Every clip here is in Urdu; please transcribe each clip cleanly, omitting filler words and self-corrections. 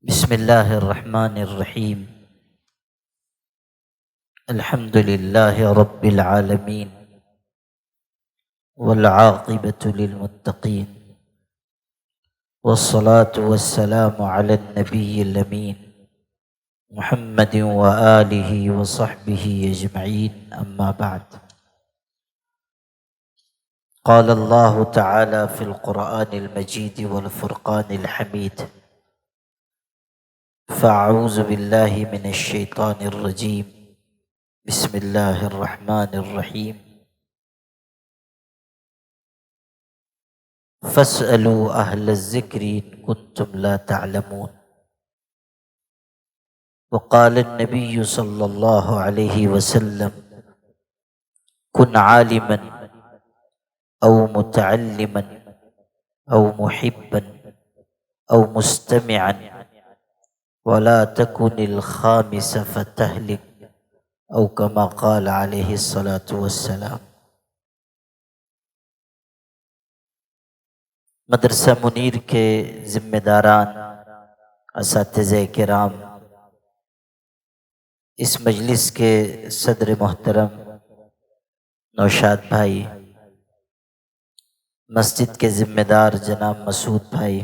بسم الله الرحمن الرحيم. الحمد لله رب العالمين، والعاقبة للمتقين، والصلاة والسلام على النبي الأمين محمد وآله وصحبه أجمعين، أما بعد. قال الله تعالى في القرآن المجيد والفرقان الحميد: فأعوذ بالله من الشيطان الرجيم، بسم الله الرحمن الرحيم. فاسألوا أهل الذكر إن كنتم لا تعلمون. وقال النبي صلى الله عليه وسلم: كن عالما أو متعلما أو محبا أو مستمعا، ولا تكن الخامس فتهلك، أو كما قال عليه الصلاة والسلام. مدرسہ منیر کے ذمہ داران، اساتذہ کرام، اس مجلس کے صدر محترم نوشاد بھائی، مسجد کے ذمہ دار جناب مسعود بھائی،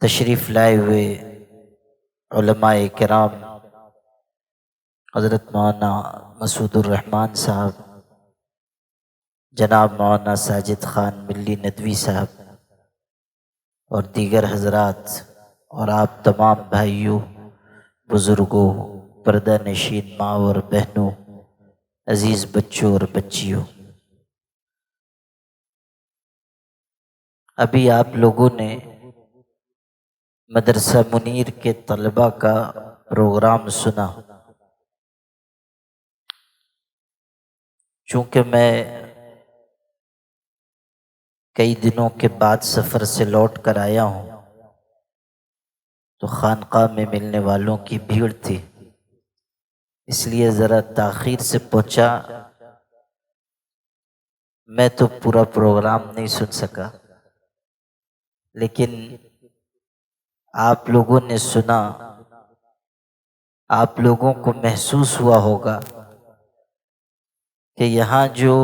تشریف لائے ہوئے علماء کرام، حضرت مولانا مسعود الرحمان صاحب، جناب مولانا ساجد خان ملی ندوی صاحب اور دیگر حضرات، اور آپ تمام بھائیوں، بزرگوں، پردہ نشین ماں اور بہنوں، عزیز بچوں اور بچیوں، ابھی آپ لوگوں نے مدرسہ منیر کے طلباء کا پروگرام سنا۔ چونکہ میں کئی دنوں کے بعد سفر سے لوٹ کر آیا ہوں، تو خانقاہ میں ملنے والوں کی بھیڑ تھی، اس لیے ذرا تاخیر سے پہنچا۔ میں تو پورا پروگرام نہیں سن سکا، لیکن آپ لوگوں نے سنا، آپ لوگوں کو محسوس ہوا ہوگا کہ یہاں جو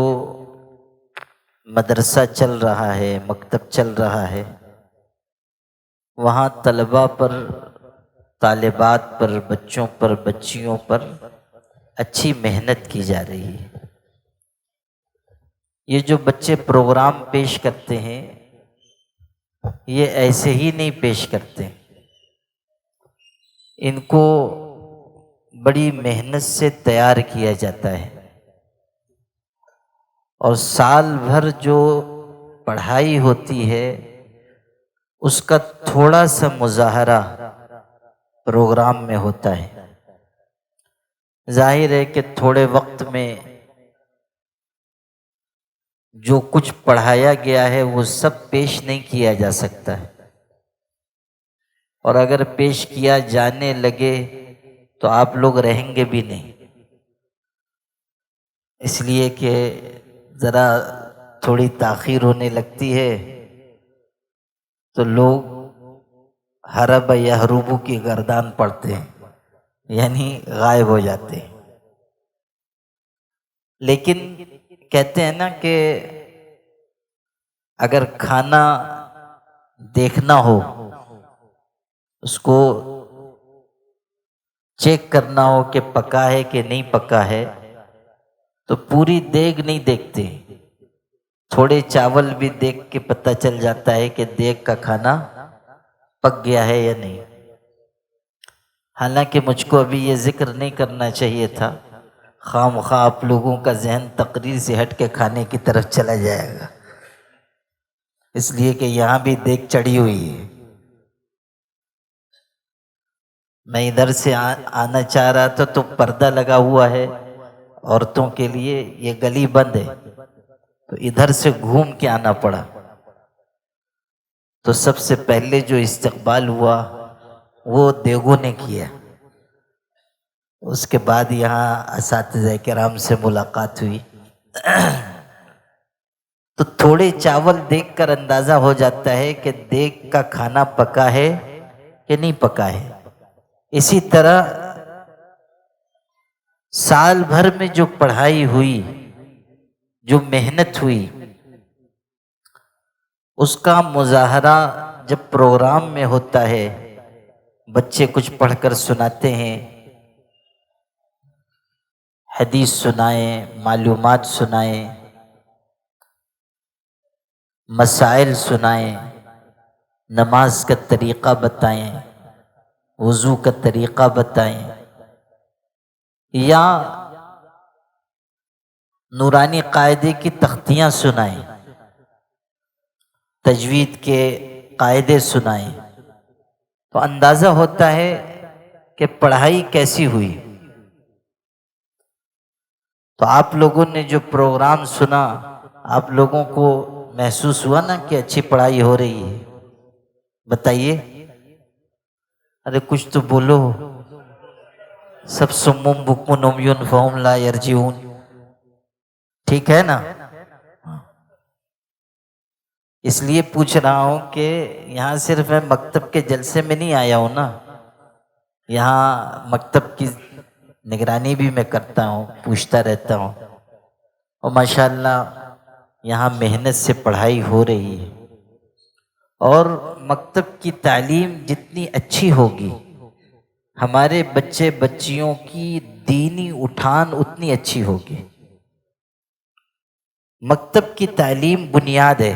مدرسہ چل رہا ہے، مکتب چل رہا ہے، وہاں طلباء پر، طالبات پر، بچوں پر، بچیوں پر اچھی محنت کی جا رہی ہے۔ یہ جو بچے پروگرام پیش کرتے ہیں، یہ ایسے ہی نہیں پیش کرتے، ان کو بڑی محنت سے تیار کیا جاتا ہے، اور سال بھر جو پڑھائی ہوتی ہے اس کا تھوڑا سا مظاہرہ پروگرام میں ہوتا ہے۔ ظاہر ہے کہ تھوڑے وقت میں جو کچھ پڑھایا گیا ہے وہ سب پیش نہیں کیا جا سکتا ہے، اور اگر پیش کیا جانے لگے تو آپ لوگ رہیں گے بھی نہیں، اس لیے کہ ذرا تھوڑی تاخیر ہونے لگتی ہے تو لوگ ہرب یہربو کی گردان پڑتے ہیں، یعنی غائب ہو جاتے ہیں۔ لیکن کہتے ہیں نا کہ اگر کھانا دیکھنا ہو، اس کو چیک کرنا ہو کہ پکا ہے کہ نہیں پکا ہے، تو پوری دیگ نہیں دیکھتے، تھوڑے چاول بھی دیکھ کے پتہ چل جاتا ہے کہ دیگ کا کھانا پک گیا ہے یا نہیں۔ حالانکہ مجھ کو ابھی یہ ذکر نہیں کرنا چاہیے تھا، خواہ مخواہ آپ لوگوں کا ذہن تقریر سے ہٹ کے کھانے کی طرف چلا جائے گا، اس لیے کہ یہاں بھی دیگ چڑھی ہوئی ہے۔ میں ادھر سے آنا چاہ رہا تھا تو پردہ لگا ہوا ہے عورتوں کے لیے، یہ گلی بند ہے، تو ادھر سے گھوم کے آنا پڑا۔ تو سب سے پہلے جو استقبال ہوا وہ دیگوں نے کیا، اس کے بعد یہاں اساتذہ کرام سے ملاقات ہوئی۔ تو تھوڑے چاول دیکھ کر اندازہ ہو جاتا ہے کہ دیگ کا کھانا پکا ہے کہ نہیں پکا ہے۔ اسی طرح سال بھر میں جو پڑھائی ہوئی، جو محنت ہوئی، اس کا مظاہرہ جب پروگرام میں ہوتا ہے، بچے کچھ پڑھ کر سناتے ہیں، حدیث سنائیں، معلومات سنائیں، مسائل سنائیں، نماز کا طریقہ بتائیں، وضو کا طریقہ بتائیں، یا نورانی قاعدے کی تختیاں سنائیں، تجوید کے قاعدے سنائیں، تو اندازہ ہوتا ہے کہ پڑھائی کیسی ہوئی۔ تو آپ لوگوں نے جو پروگرام سنا، آپ لوگوں کو محسوس ہوا نا کہ اچھی پڑھائی ہو رہی ہے؟ بتائیے، ارے کچھ تو بولو۔ سب سمم بکم عمیٌ فہم لا یرجعون، ٹھیک ہے نا؟ اس لیے پوچھ رہا ہوں کہ یہاں صرف میں مکتب کے جلسے میں نہیں آیا ہوں نا، یہاں مکتب کی نگرانی بھی میں کرتا ہوں، پوچھتا رہتا ہوں، اور ماشاءاللہ یہاں محنت سے پڑھائی ہو رہی ہے، اور مکتب کی تعلیم جتنی اچھی ہوگی، ہمارے بچے بچیوں کی دینی اٹھان اتنی اچھی ہوگی۔ مکتب کی تعلیم بنیاد ہے۔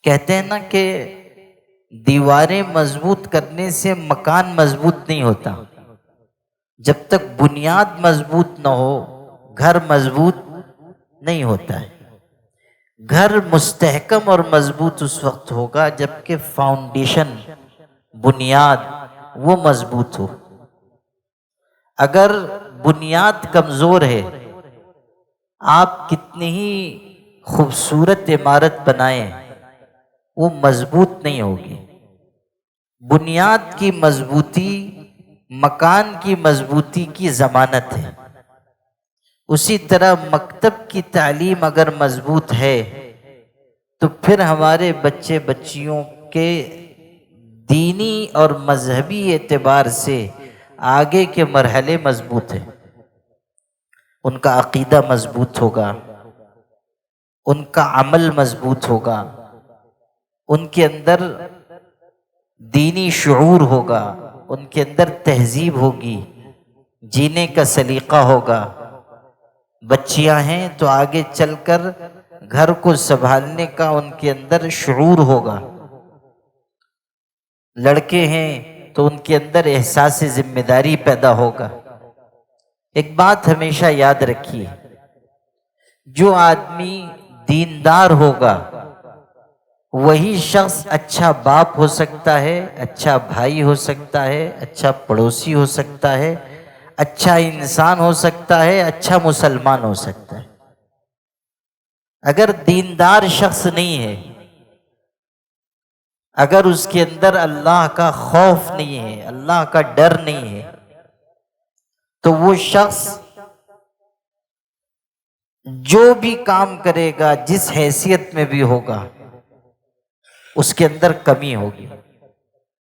کہتے ہیں نا کہ دیواریں مضبوط کرنے سے مکان مضبوط نہیں ہوتا، جب تک بنیاد مضبوط نہ ہو گھر مضبوط نہیں ہوتا ہے۔ گھر مستحکم اور مضبوط اس وقت ہوگا جب کہ فاؤنڈیشن، بنیاد وہ مضبوط ہو۔ اگر بنیاد کمزور ہے، آپ کتنی ہی خوبصورت عمارت بنائیں، وہ مضبوط نہیں ہوگی۔ بنیاد کی مضبوطی مکان کی مضبوطی کی ضمانت ہے۔ اسی طرح مکتب کی تعلیم اگر مضبوط ہے تو پھر ہمارے بچے بچیوں کے دینی اور مذہبی اعتبار سے آگے کے مرحلے مضبوط ہیں۔ ان کا عقیدہ مضبوط ہوگا، ان کا عمل مضبوط ہوگا، ان کے اندر دینی شعور ہوگا، ان کے اندر تہذیب ہوگی، جینے کا سلیقہ ہوگا۔ بچیاں ہیں تو آگے چل کر گھر کو سنبھالنے کا ان کے اندر شعور ہوگا، لڑکے ہیں تو ان کے اندر احساس ذمہ داری پیدا ہوگا۔ ایک بات ہمیشہ یاد رکھیے، جو آدمی دیندار ہوگا وہی شخص اچھا باپ ہو سکتا ہے، اچھا بھائی ہو سکتا ہے، اچھا پڑوسی ہو سکتا ہے، اچھا انسان ہو سکتا ہے، اچھا مسلمان ہو سکتا ہے۔ اگر دیندار شخص نہیں ہے، اگر اس کے اندر اللہ کا خوف نہیں ہے، اللہ کا ڈر نہیں ہے، تو وہ شخص جو بھی کام کرے گا، جس حیثیت میں بھی ہوگا، اس کے اندر کمی ہوگی۔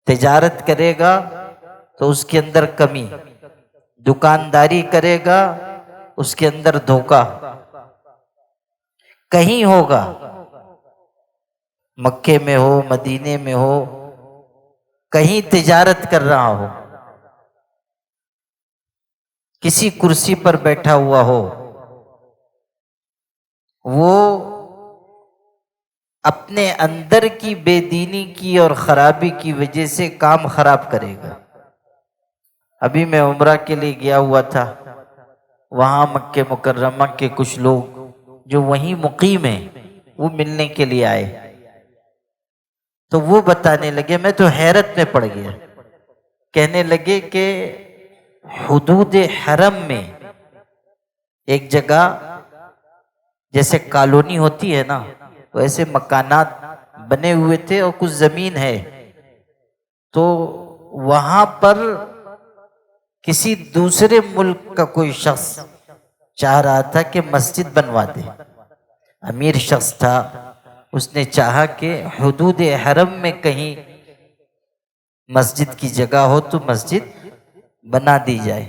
تجارت کرے گا تو اس کے اندر کمی، دکانداری کرے گا اس کے اندر دھوکہ کہیں ہوگا، مکے میں ہو، مدینے میں ہو، کہیں تجارت کر رہا ہو، کسی کرسی پر بیٹھا ہوا ہو، وہ اپنے اندر کی بے دینی کی اور خرابی کی وجہ سے کام خراب کرے گا۔ ابھی میں عمرہ کے لیے گیا ہوا تھا، وہاں مکہ مکرمہ کے کچھ لوگ جو وہیں مقیم ہیں وہ ملنے کے لیے آئے، تو وہ بتانے لگے، میں تو حیرت میں پڑ گیا، کہنے لگے کہ حدود حرم میں ایک جگہ جیسے کالونی ہوتی ہے نا، ویسے مکانات بنے ہوئے تھے اور کچھ زمین ہے، تو وہاں پر کسی دوسرے ملک کا کوئی شخص چاہ رہا تھا کہ مسجد بنوا دے، امیر شخص تھا، اس نے چاہا کہ حدود حرم میں کہیں مسجد کی جگہ ہو تو مسجد بنا دی جائے۔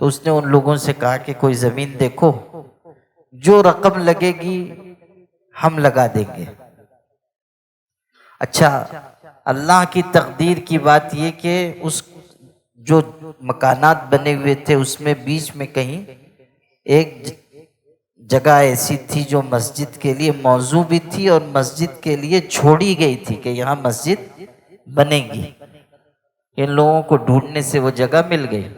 تو اس نے ان لوگوں سے کہا کہ کوئی زمین دیکھو، جو رقم لگے گی ہم لگا دیں گے۔ اچھا، اللہ کی تقدیر کی بات یہ کہ اس جو مکانات بنے ہوئے تھے اس میں بیچ میں کہیں ایک جگہ ایسی تھی جو مسجد کے لیے موزوں بھی تھی اور مسجد کے لیے چھوڑی گئی تھی کہ یہاں مسجد بنے گی۔ ان لوگوں کو ڈھونڈنے سے وہ جگہ مل گئی۔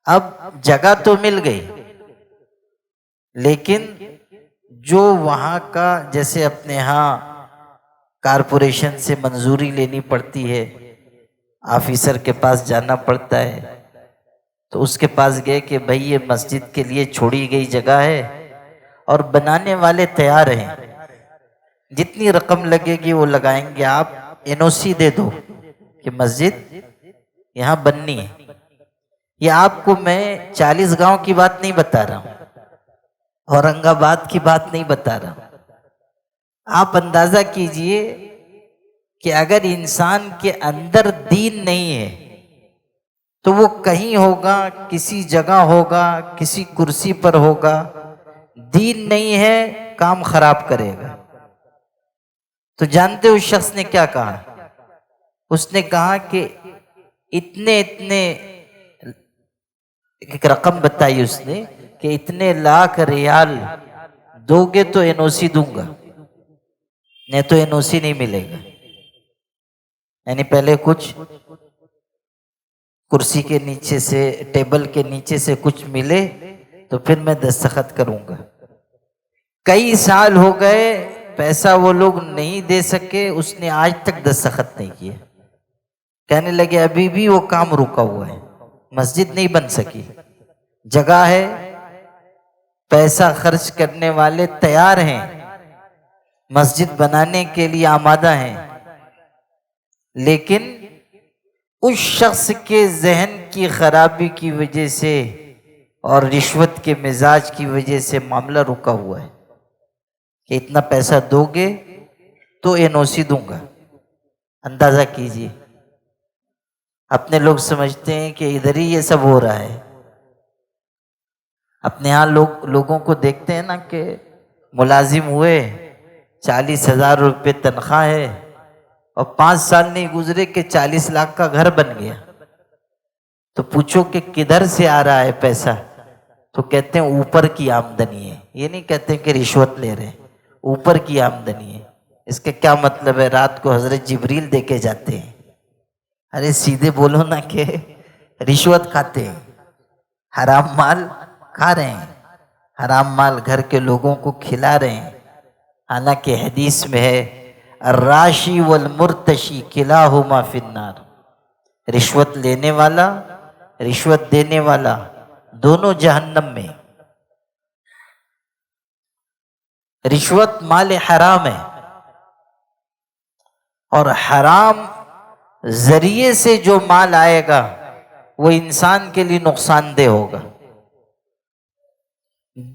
اب جگہ تو مل گئی، لیکن جو وہاں کا، جیسے اپنے ہاں کارپوریشن سے منظوری لینی پڑتی ہے، آفیسر کے پاس جانا پڑتا ہے، تو اس کے پاس گئے کہ بھئی یہ مسجد کے لیے چھوڑی گئی جگہ ہے اور بنانے والے تیار ہیں، جتنی رقم لگے گی وہ لگائیں گے، آپ این او سی دے دو کہ مسجد یہاں بننی ہے۔ یہ آپ کو میں 40 گاؤں کی بات نہیں بتا رہا ہوں، اورنگ آباد کی بات نہیں بتا رہا ہوں۔ آپ اندازہ کیجئے کہ اگر انسان کے اندر دین نہیں ہے تو وہ کہیں ہوگا، کسی جگہ ہوگا، کسی کرسی پر ہوگا، دین نہیں ہے کام خراب کرے گا۔ تو جانتے ہو اس شخص نے کیا کہا؟ اس نے کہا کہ اتنے ایک رقم بتائی اس نے کہ اتنے لاکھ ریال دو گے تو این او سی دوں گا، نہیں تو این او سی نہیں ملے گا۔ یعنی پہلے کچھ کرسی کے نیچے سے، ٹیبل کے نیچے سے کچھ ملے تو پھر میں دستخط کروں گا۔ کئی سال ہو گئے، پیسہ وہ لوگ نہیں دے سکے، اس نے آج تک دستخط نہیں کیا۔ کہنے لگے ابھی بھی وہ کام رکا ہوا ہے، مسجد نہیں بن سکی۔ جگہ ہے، پیسہ خرچ کرنے والے تیار ہیں، مسجد بنانے کے لیے آمادہ ہیں، لیکن اس شخص کے ذہن کی خرابی کی وجہ سے اور رشوت کے مزاج کی وجہ سے معاملہ رکا ہوا ہے کہ اتنا پیسہ دو گے تو این او سی دوں گا۔ اندازہ کیجئے، اپنے لوگ سمجھتے ہیں کہ ادھر ہی یہ سب ہو رہا ہے۔ اپنے ہاں لوگوں کو دیکھتے ہیں نا کہ ملازم ہوئے، 40,000 روپے تنخواہ ہے اور 5 سال نہیں گزرے کہ 40 لاکھ کا گھر بن گیا۔ تو پوچھو کہ کدھر سے آ رہا ہے پیسہ، تو کہتے ہیں اوپر کی آمدنی ہے۔ یہ نہیں کہتے کہ رشوت لے رہے ہیں، اوپر کی آمدنی ہے۔ اس کا کیا مطلب ہے؟ رات کو حضرت جبریل دے کے جاتے ہیں۔ ارے سیدھے بولو نا کہ رشوت کھاتے ہیں، حرام مال کھا رہے ہیں، حرام مال گھر کے لوگوں کو کھلا رہے ہیں۔ حالانکہ حدیث میں ہے الراشی والمرتشی کلاہما فی النار، رشوت لینے والا، رشوت دینے والا، دونوں جہنم میں۔ رشوت مال حرام ہے، اور حرام ذریعے سے جو مال آئے گا وہ انسان کے لیے نقصان دہ ہوگا۔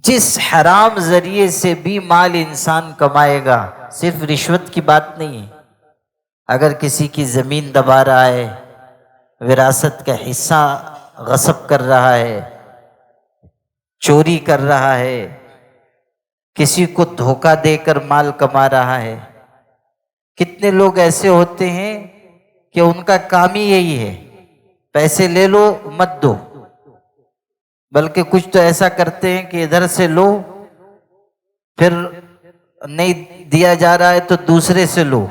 جس حرام ذریعے سے بھی مال انسان کمائے گا، صرف رشوت کی بات نہیں ہے، اگر کسی کی زمین دبا رہا ہے، وراثت کا حصہ غصب کر رہا ہے، چوری کر رہا ہے، کسی کو دھوکہ دے کر مال کما رہا ہے۔ کتنے لوگ ایسے ہوتے ہیں کہ ان کا کام ہی یہی ہے، پیسے لے لو مت دو، بلکہ کچھ تو ایسا کرتے ہیں کہ ادھر سے لو، پھر نہیں دیا جا رہا ہے تو دوسرے سے لو،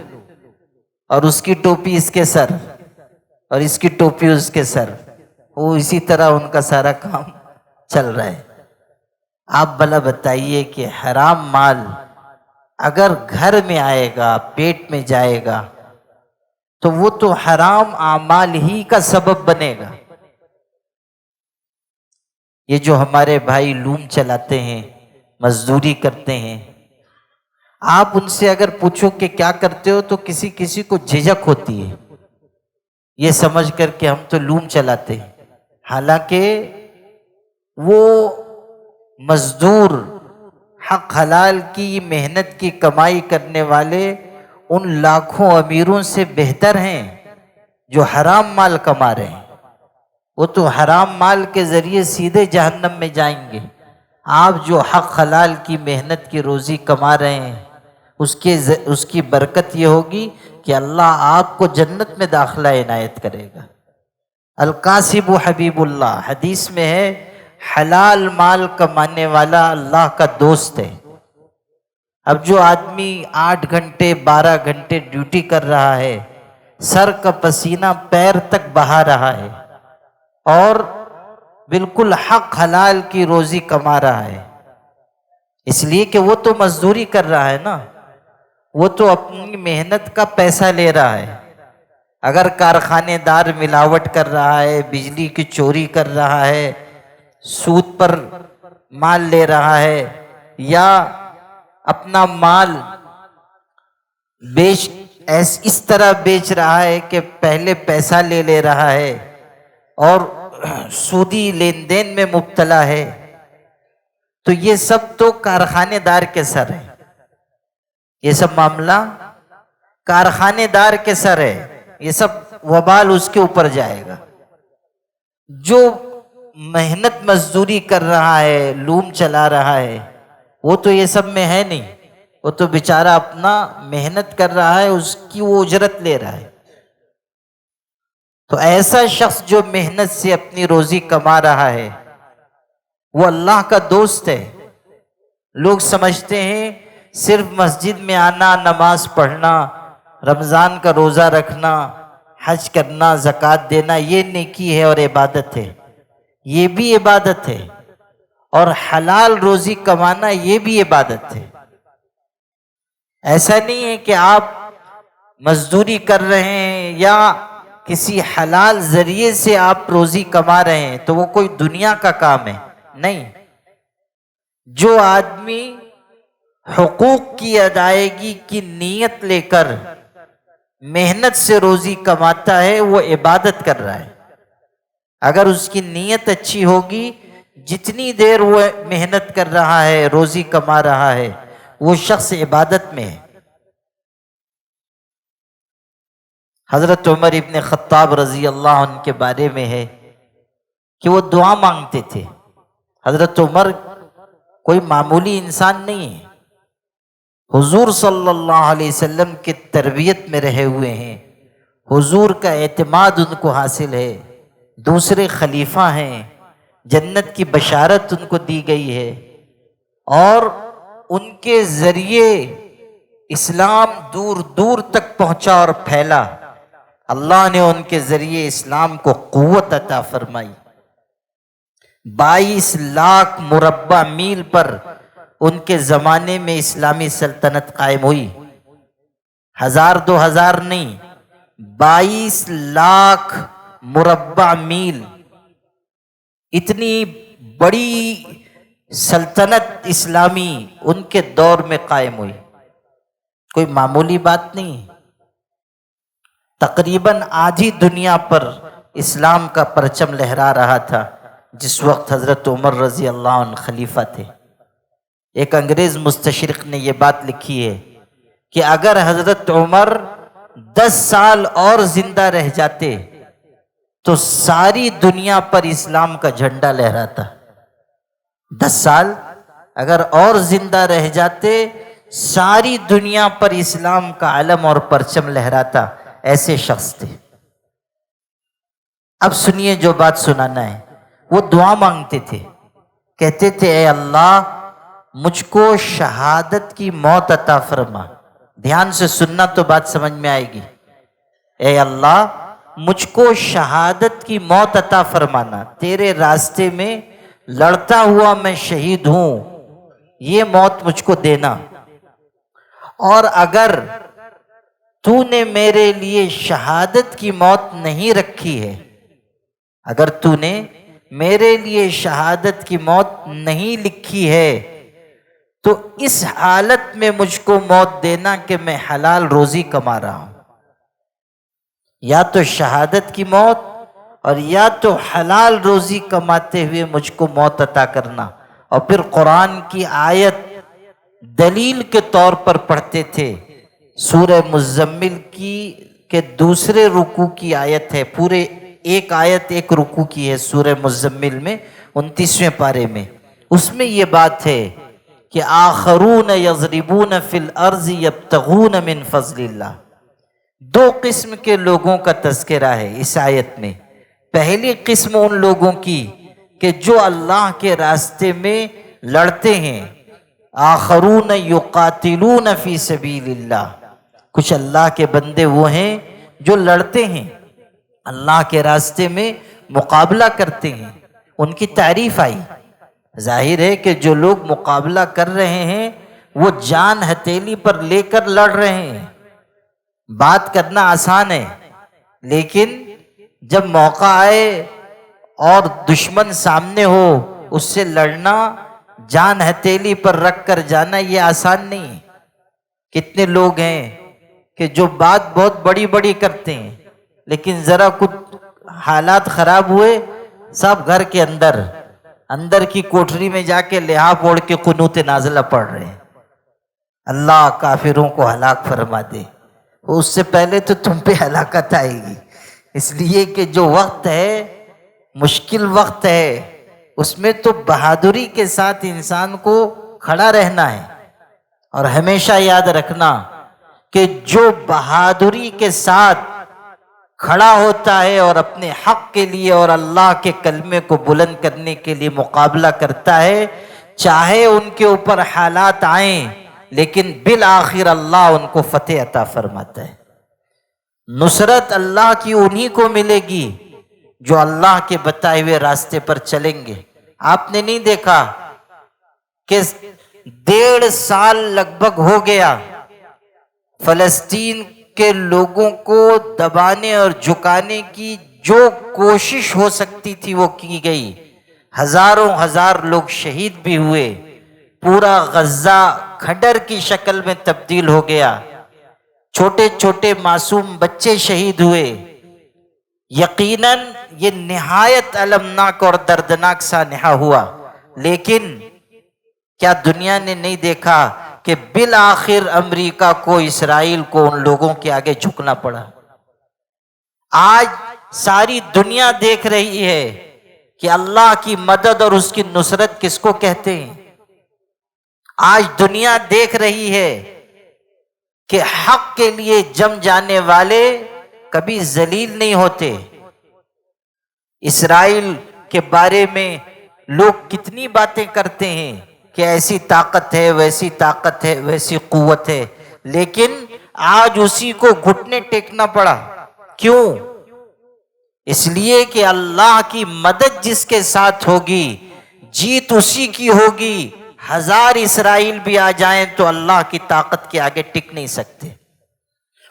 اور اس کی ٹوپی اس کے سر اور اس کی ٹوپی اس کے سر، وہ اسی طرح ان کا سارا کام چل رہا ہے۔ آپ بھلا بتائیے کہ حرام مال اگر گھر میں آئے گا، پیٹ میں جائے گا، تو وہ تو حرام اعمال ہی کا سبب بنے گا۔ یہ جو ہمارے بھائی لوم چلاتے ہیں، مزدوری کرتے ہیں، آپ ان سے اگر پوچھو کہ کیا کرتے ہو تو کسی کسی کو جھجک ہوتی ہے، یہ سمجھ کر کہ ہم تو لوم چلاتے ہیں، حالانکہ وہ مزدور حق حلال کی محنت کی کمائی کرنے والے ان لاکھوں امیروں سے بہتر ہیں جو حرام مال کما رہے ہیں۔ وہ تو حرام مال کے ذریعے سیدھے جہنم میں جائیں گے۔ آپ جو حق حلال کی محنت کی روزی کما رہے ہیں اس کی برکت یہ ہوگی کہ اللہ آپ کو جنت میں داخلہ عنایت کرے گا۔ القاسب حبیب اللہ، حدیث میں ہے حلال مال کمانے والا اللہ کا دوست ہے۔ اب جو آدمی 8 گھنٹے 12 گھنٹے ڈیوٹی کر رہا ہے، سر کا پسینہ پیر تک بہا رہا ہے اور بالکل حق حلال کی روزی کما رہا ہے، اس لیے کہ وہ تو مزدوری کر رہا ہے نا، وہ تو اپنی محنت کا پیسہ لے رہا ہے۔ اگر کارخانے دار ملاوٹ کر رہا ہے، بجلی کی چوری کر رہا ہے، سود پر مال لے رہا ہے، یا اپنا مال اس طرح بیچ رہا ہے کہ پہلے پیسہ لے رہا ہے اور سودی لین دین میں مبتلا ہے، تو یہ سب تو کارخانے دار کے سر ہے، یہ سب معاملہ کارخانے دار کے سر ہے، یہ سب وبال اس کے اوپر جائے گا۔ جو محنت مزدوری کر رہا ہے، لوم چلا رہا ہے، وہ تو یہ سب میں ہے نہیں، وہ تو بیچارہ اپنا محنت کر رہا ہے، اس کی وہ اجرت لے رہا ہے۔ تو ایسا شخص جو محنت سے اپنی روزی کما رہا ہے وہ اللہ کا دوست ہے۔ لوگ سمجھتے ہیں صرف مسجد میں آنا، نماز پڑھنا، رمضان کا روزہ رکھنا، حج کرنا، زکوٰۃ دینا یہ نیکی ہے اور عبادت ہے، یہ بھی عبادت ہے، اور حلال روزی کمانا یہ بھی عبادت ہے۔ ایسا نہیں ہے کہ آپ مزدوری کر رہے ہیں یا کسی حلال ذریعے سے آپ روزی کما رہے ہیں تو وہ کوئی دنیا کا کام ہے، نہیں۔ جو آدمی حقوق کی ادائیگی کی نیت لے کر محنت سے روزی کماتا ہے وہ عبادت کر رہا ہے۔ اگر اس کی نیت اچھی ہوگی، جتنی دیر وہ محنت کر رہا ہے، روزی کما رہا ہے، وہ شخص عبادت میں ہے۔ حضرت عمر ابن خطاب رضی اللہ عنہ کے بارے میں ہے کہ وہ دعا مانگتے تھے۔ حضرت عمر کوئی معمولی انسان نہیں ہے، حضور صلی اللہ علیہ وسلم کی تربیت میں رہے ہوئے ہیں، حضور کا اعتماد ان کو حاصل ہے، دوسرے خلیفہ ہیں، جنت کی بشارت ان کو دی گئی ہے، اور ان کے ذریعے اسلام دور دور تک پہنچا اور پھیلا۔ اللہ نے ان کے ذریعے اسلام کو قوت عطا فرمائی۔ 22 لاکھ مربع میل پر ان کے زمانے میں اسلامی سلطنت قائم ہوئی، 1000 2000 نہیں، 22 لاکھ مربع میل، اتنی بڑی سلطنت اسلامی ان کے دور میں قائم ہوئی، کوئی معمولی بات نہیں۔ تقریباً آدھی دنیا پر اسلام کا پرچم لہرا رہا تھا جس وقت حضرت عمر رضی اللہ عنہ خلیفہ تھے۔ ایک انگریز مستشرق نے یہ بات لکھی ہے کہ اگر حضرت عمر 10 سال اور زندہ رہ جاتے تو ساری دنیا پر اسلام کا جھنڈا لہراتا۔ 10 سال اگر اور زندہ رہ جاتے، ساری دنیا پر اسلام کا علم اور پرچم لہراتا، ایسے شخص تھے۔ اب سنیے جو بات سنانا ہے۔ وہ دعا مانگتے تھے، کہتے تھے اے اللہ مجھ کو شہادت کی موت عطا فرما۔ دھیان سے سننا تو بات سمجھ میں آئے گی۔ اے اللہ مجھ کو شہادت کی موت عطا فرمانا، تیرے راستے میں لڑتا ہوا میں شہید ہوں، یہ موت مجھ کو دینا، اور اگر تو نے میرے لیے شہادت کی موت نہیں رکھی ہے، اگر تو نے میرے لیے شہادت کی موت نہیں لکھی ہے تو اس حالت میں مجھ کو موت دینا کہ میں حلال روزی کما رہا ہوں۔ یا تو شہادت کی موت اور یا تو حلال روزی کماتے ہوئے مجھ کو موت عطا کرنا۔ اور پھر قرآن کی آیت دلیل کے طور پر پڑھتے تھے۔ سورہ مزمل کی کے دوسرے رکوع کی آیت ہے، پورے ایک آیت ایک رکوع کی ہے سورہ مزمل میں 29ویں پارے میں، اس میں یہ بات ہے کہ آخرون یضربون فی الارض یبتغون من فضل اللہ۔ دو قسم کے لوگوں کا تذکرہ ہے اس آیت میں۔ پہلی قسم ان لوگوں کی کہ جو اللہ کے راستے میں لڑتے ہیں، آخرون یقاتلون فی سبیل اللہ، کچھ اللہ کے بندے وہ ہیں جو لڑتے ہیں، اللہ کے راستے میں مقابلہ کرتے ہیں۔ ان کی تعریف آئی۔ ظاہر ہے کہ جو لوگ مقابلہ کر رہے ہیں وہ جان ہتھیلی پر لے کر لڑ رہے ہیں۔ بات کرنا آسان ہے، لیکن جب موقع آئے اور دشمن سامنے ہو اس سے لڑنا، جان ہتھیلی پر رکھ کر جانا، یہ آسان نہیں ہے۔ کتنے لوگ ہیں کہ جو بات بہت بڑی بڑی کرتے ہیں، لیکن ذرا کچھ حالات خراب ہوئے سب گھر کے اندر کی کوٹری میں جا کے لحاف اوڑھ کے قنوت نازلہ پڑھ رہے ہیں، اللہ کافروں کو ہلاک فرما دے۔ اس سے پہلے تو تم پہ ہلاکت آئے گی، اس لیے کہ جو وقت ہے مشکل وقت ہے، اس میں تو بہادری کے ساتھ انسان کو کھڑا رہنا ہے۔ اور ہمیشہ یاد رکھنا کہ جو بہادری کے ساتھ کھڑا ہوتا ہے اور اپنے حق کے لیے اور اللہ کے کلمے کو بلند کرنے کے لیے مقابلہ کرتا ہے، چاہے ان کے اوپر حالات آئیں لیکن بالآخر اللہ ان کو فتح عطا فرماتا ہے۔ نصرت اللہ کی انہی کو ملے گی جو اللہ کے بتائے ہوئے راستے پر چلیں گے۔ آپ نے نہیں دیکھا کہ 1.5 سال لگ بھگ ہو گیا فلسطین کے لوگوں کو دبانے اور جھکانے کی جو کوشش ہو سکتی تھی وہ کی گئی، ہزار لوگ شہید بھی ہوئے، پورا غزہ کھنڈر کی شکل میں تبدیل ہو گیا، چھوٹے چھوٹے معصوم بچے شہید ہوئے۔ یقیناً یہ نہایت المناک اور دردناک سانحہ ہوا، لیکن کیا دنیا نے نہیں دیکھا کہ بالآخر امریکہ کو، اسرائیل کو ان لوگوں کے آگے جھکنا پڑا؟ آج ساری دنیا دیکھ رہی ہے کہ اللہ کی مدد اور اس کی نصرت کس کو کہتے ہیں۔ آج دنیا دیکھ رہی ہے کہ حق کے لیے جم جانے والے کبھی ذلیل نہیں ہوتے۔ اسرائیل کے بارے میں لوگ کتنی باتیں کرتے ہیں کہ ایسی طاقت ہے، ویسی طاقت ہے، ویسی قوت ہے، لیکن آج اسی کو گھٹنے ٹیکنا پڑا۔ کیوں؟ اس لیے کہ اللہ کی مدد جس کے ساتھ ہوگی جیت اسی کی ہوگی۔ 1000 اسرائیل بھی آ جائیں تو اللہ کی طاقت کے آگے ٹک نہیں سکتے،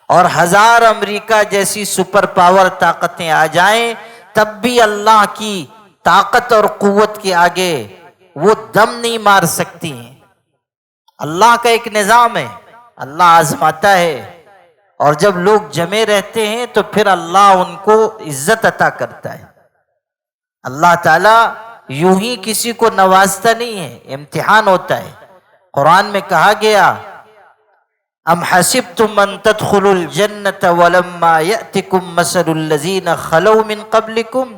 اور 1000 امریکہ جیسی سپر پاور طاقتیں آ جائیں تب بھی اللہ کی طاقت اور قوت کے آگے وہ دم نہیں مار سکتی ہیں۔ اللہ کا ایک نظام ہے، اللہ آزماتا ہے، اور جب لوگ جمے رہتے ہیں تو پھر اللہ ان کو عزت عطا کرتا ہے۔ اللہ تعالیٰ یوں ہی کسی کو نوازتا نہیں ہے، امتحان ہوتا ہے۔ قرآن میں کہا گیا، ام حسبتم ان تدخلوا الجنة ولما يأتكم مثل الذين خلوا من قبلكم،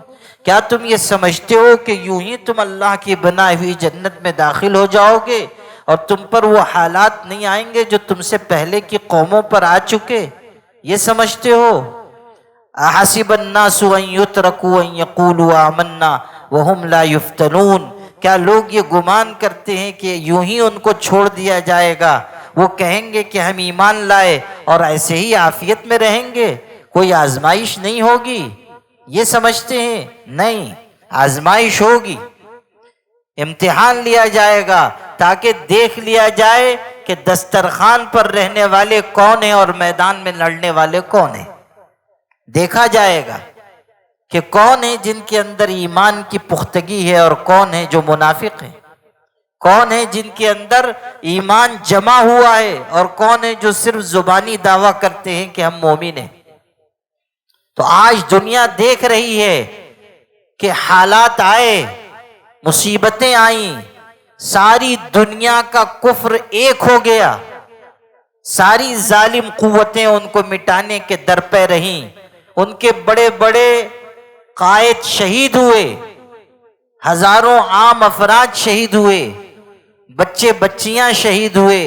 کیا تم یہ سمجھتے ہو کہ یوں ہی تم اللہ کی بنائی ہوئی جنت میں داخل ہو جاؤ گے اور تم پر وہ حالات نہیں آئیں گے جو تم سے پہلے کی قوموں پر آ چکے؟ یہ سمجھتے ہو؟ احسب الناس ان يتركوا ان يقولوا آمنا وهم لا يفتنون، کیا لوگ یہ گمان کرتے ہیں کہ یوں ہی ان کو چھوڑ دیا جائے گا، وہ کہیں گے کہ ہم ایمان لائے اور ایسے ہی عافیت میں رہیں گے، کوئی آزمائش نہیں ہوگی؟ یہ سمجھتے ہیں؟ نہیں، آزمائش ہوگی، امتحان لیا جائے گا تاکہ دیکھ لیا جائے کہ دسترخوان پر رہنے والے کون ہیں اور میدان میں لڑنے والے کون ہیں۔ دیکھا جائے گا کہ کون ہیں جن کے اندر ایمان کی پختگی ہے اور کون ہیں جو منافق ہیں، کون ہیں جن کے اندر ایمان جمع ہوا ہے اور کون ہیں جو صرف زبانی دعویٰ کرتے ہیں کہ ہم مومن ہیں۔ تو آج دنیا دیکھ رہی ہے کہ حالات آئے، مصیبتیں آئیں، ساری دنیا کا کفر ایک ہو گیا، ساری ظالم قوتیں ان کو مٹانے کے در پہ رہیں، ان کے بڑے بڑے قائد شہید ہوئے، ہزاروں عام افراد شہید ہوئے، بچے بچیاں شہید ہوئے،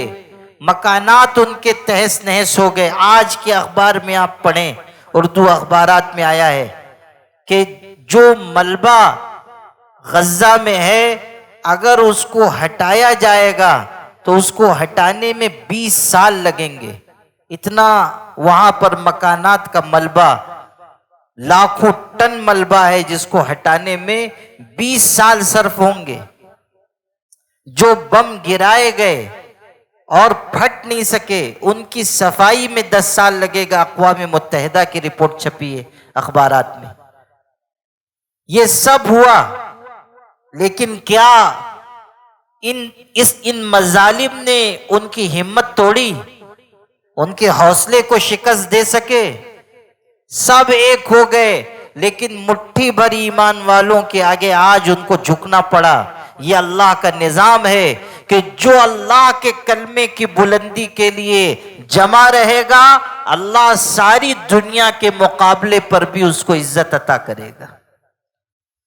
مکانات ان کے تہس نہس ہو گئے۔ آج کے اخبار میں آپ پڑھیں، اردو اخبارات میں آیا ہے کہ جو ملبہ غزہ میں ہے اگر اس کو ہٹایا جائے گا تو اس کو ہٹانے میں 20 سال لگیں گے، اتنا وہاں پر مکانات کا ملبہ، لاکھوں ٹن ملبہ ہے جس کو ہٹانے میں 20 سال صرف ہوں گے۔ جو بم گرائے گئے اور پھٹ نہیں سکے ان کی صفائی میں 10 سال لگے گا، اقوام متحدہ کی رپورٹ چھپی ہے اخبارات میں۔ یہ سب ہوا، لیکن کیا ان مظالم نے ان کی ہمت توڑی، ان کے حوصلے کو شکست دے سکے؟ سب ایک ہو گئے، لیکن مٹھی بھر ایمان والوں کے آگے آج ان کو جھکنا پڑا۔ یہ اللہ کا نظام ہے کہ جو اللہ کے کلمے کی بلندی کے لیے جمع رہے گا، اللہ ساری دنیا کے مقابلے پر بھی اس کو عزت عطا کرے گا۔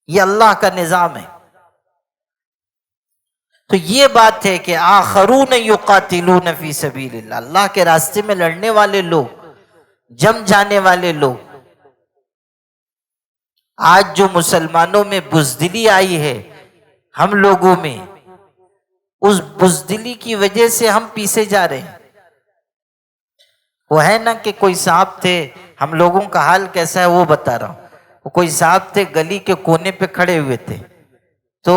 یہ اللہ کا نظام ہے۔ تو یہ بات ہے کہ آخرون یقاتلون فی سبیل اللہ، اللہ کے راستے میں لڑنے والے لوگ، جم جانے والے لوگ۔ آج جو مسلمانوں میں بزدلی آئی ہے ہم لوگوں میں، اس بزدلی کی وجہ سے ہم پیچھے جا رہے ہیں۔ وہ ہے نا کہ کوئی صاحب تھے، ہم لوگوں کا حال کیسا ہے وہ بتا رہا ہوں۔ وہ کوئی صاحب تھے، گلی کے کونے پہ کھڑے ہوئے تھے، تو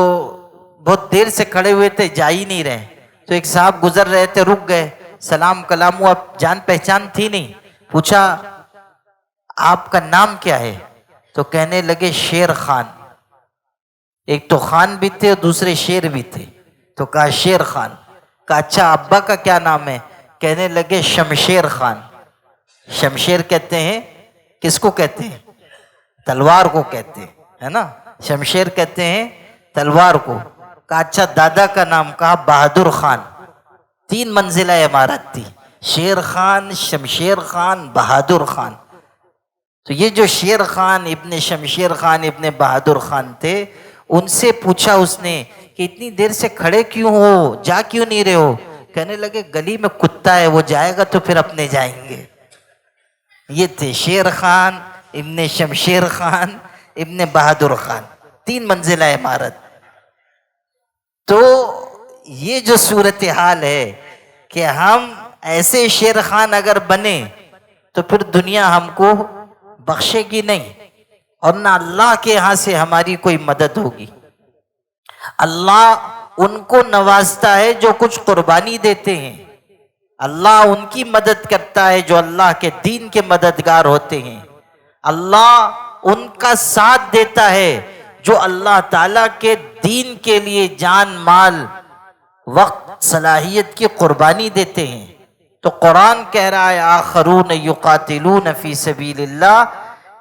بہت دیر سے کھڑے ہوئے تھے، جا ہی نہیں رہے۔ تو ایک صاحب گزر رہے تھے، رک گئے، سلام کلام ہوا، جان پہچان تھی نہیں، پوچھا آپ کا نام کیا ہے؟ تو کہنے لگے شیر خان۔ ایک تو خان بھی تھے اور دوسرے شیر بھی تھے، تو کہا شیر خان۔ کہا اچھا ابا کا کیا نام ہے؟ کہنے لگے شمشیر خان۔ شمشیر کہتے ہیں کس کو کہتے ہیں؟ تلوار کو کہتے ہیں، ہے نا، شمشیر کہتے ہیں تلوار کو۔ کہا اچھا دادا کا نام؟ کہا بہادر خان۔ 3 منزلہ عمارت تھی، شیر خان، شمشیر خان، بہادر خان۔ تو یہ جو شیر خان ابن شمشیر خان ابن بہادر خان تھے، ان سے پوچھا اس نے کہ اتنی دیر سے کھڑے کیوں ہو، جا کیوں نہیں رہے ہو؟ کہنے لگے گلی میں کتا ہے، وہ جائے گا تو پھر اپنے جائیں گے۔ یہ تھے شیر خان ابن شمشیر خان ابن بہادر خان، 3 منزلہ عمارت۔ تو یہ جو صورتحال ہے کہ ہم ایسے شیر خان اگر بنے تو پھر دنیا ہم کو بخشے گی نہیں، اور نہ اللہ کے ہاں سے ہماری کوئی مدد ہوگی۔ اللہ ان کو نوازتا ہے جو کچھ قربانی دیتے ہیں، اللہ ان کی مدد کرتا ہے جو اللہ کے دین کے مددگار ہوتے ہیں، اللہ ان کا ساتھ دیتا ہے جو اللہ تعالیٰ کے دین کے لیے جان مال وقت صلاحیت کی قربانی دیتے ہیں۔ تو قرآن کہہ رہا ہے آخرون یقاتلون فی سبیل اللہ،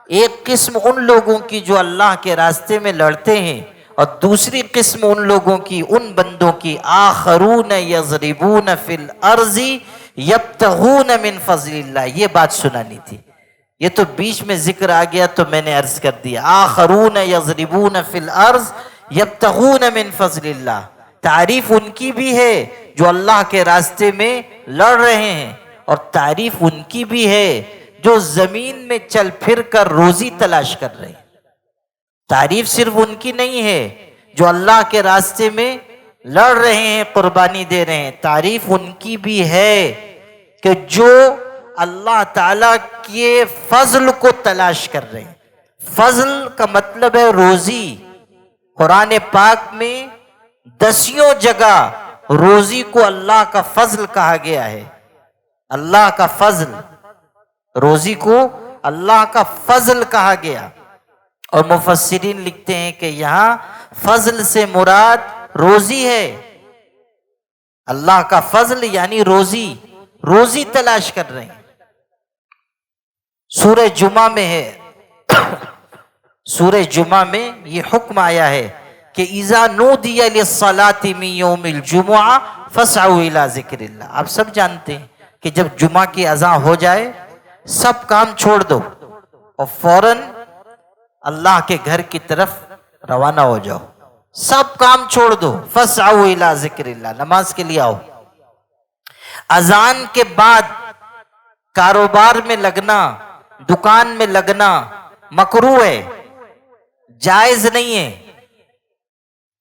ایک قسم ان لوگوں کی جو اللہ کے راستے میں لڑتے ہیں، اور دوسری قسم ان لوگوں کی، ان بندوں کی، آخرون یضربون فی الارض یبتغون من فضل اللہ۔ یہ بات سنانی تھی، یہ تو بیچ میں ذکر آ گیا تو میں نے عرض کر دیا۔ آخرون یضربون فی الارض یبتغون من فضل اللہ، تعریف ان کی بھی ہے جو اللہ کے راستے میں لڑ رہے ہیں، اور تعریف ان کی بھی ہے جو زمین میں چل پھر کر روزی تلاش کر رہے ہیں۔ تعریف صرف ان کی نہیں ہے جو اللہ کے راستے میں لڑ رہے ہیں، قربانی دے رہے ہیں، تعریف ان کی بھی ہے کہ جو اللہ تعالیٰ کے فضل کو تلاش کر رہے ہیں۔ فضل کا مطلب ہے روزی۔ قرآن پاک میں 10 جگہ روزی کو اللہ کا فضل کہا گیا ہے۔ اللہ کا فضل، روزی کو اللہ کا فضل کہا گیا، اور مفسرین لکھتے ہیں کہ یہاں فضل سے مراد روزی ہے۔ اللہ کا فضل یعنی روزی، روزی تلاش کر رہے ہیں۔ سورہ جمعہ میں ہے، سورہ جمعہ میں یہ حکم آیا ہے کہ اذا نودی للصلاۃ من یوم الجمعہ فاسعوا الی ذکر اللہ. آپ سب جانتے ہیں کہ جب جمعہ کی اذان ہو جائے سب کام چھوڑ دو اور فوراً اللہ کے گھر کی طرف روانہ ہو جاؤ. سب کام چھوڑ دو. فاسعوا الی ذکر اللہ، نماز کے لیے آؤ. اذان کے بعد کاروبار میں لگنا، دکان میں لگنا مکروہ ہے، جائز نہیں ہے.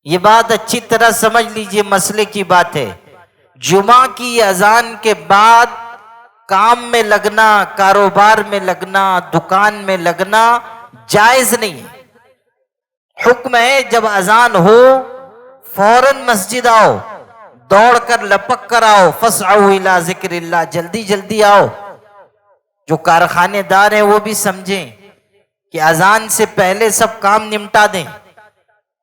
یہ بات اچھی طرح سمجھ لیجئے، مسئلے کی بات ہے. جمعہ کی اذان کے بعد کام میں لگنا، کاروبار میں لگنا، دکان میں لگنا جائز نہیں ہے. حکم ہے جب اذان ہو فوراً مسجد آؤ، دوڑ کر لپک کر آؤ. فاسعوا الی ذکر اللہ، جلدی جلدی آؤ. جو کارخانے دار ہیں وہ بھی سمجھیں کہ اذان سے پہلے سب کام نمٹا دیں.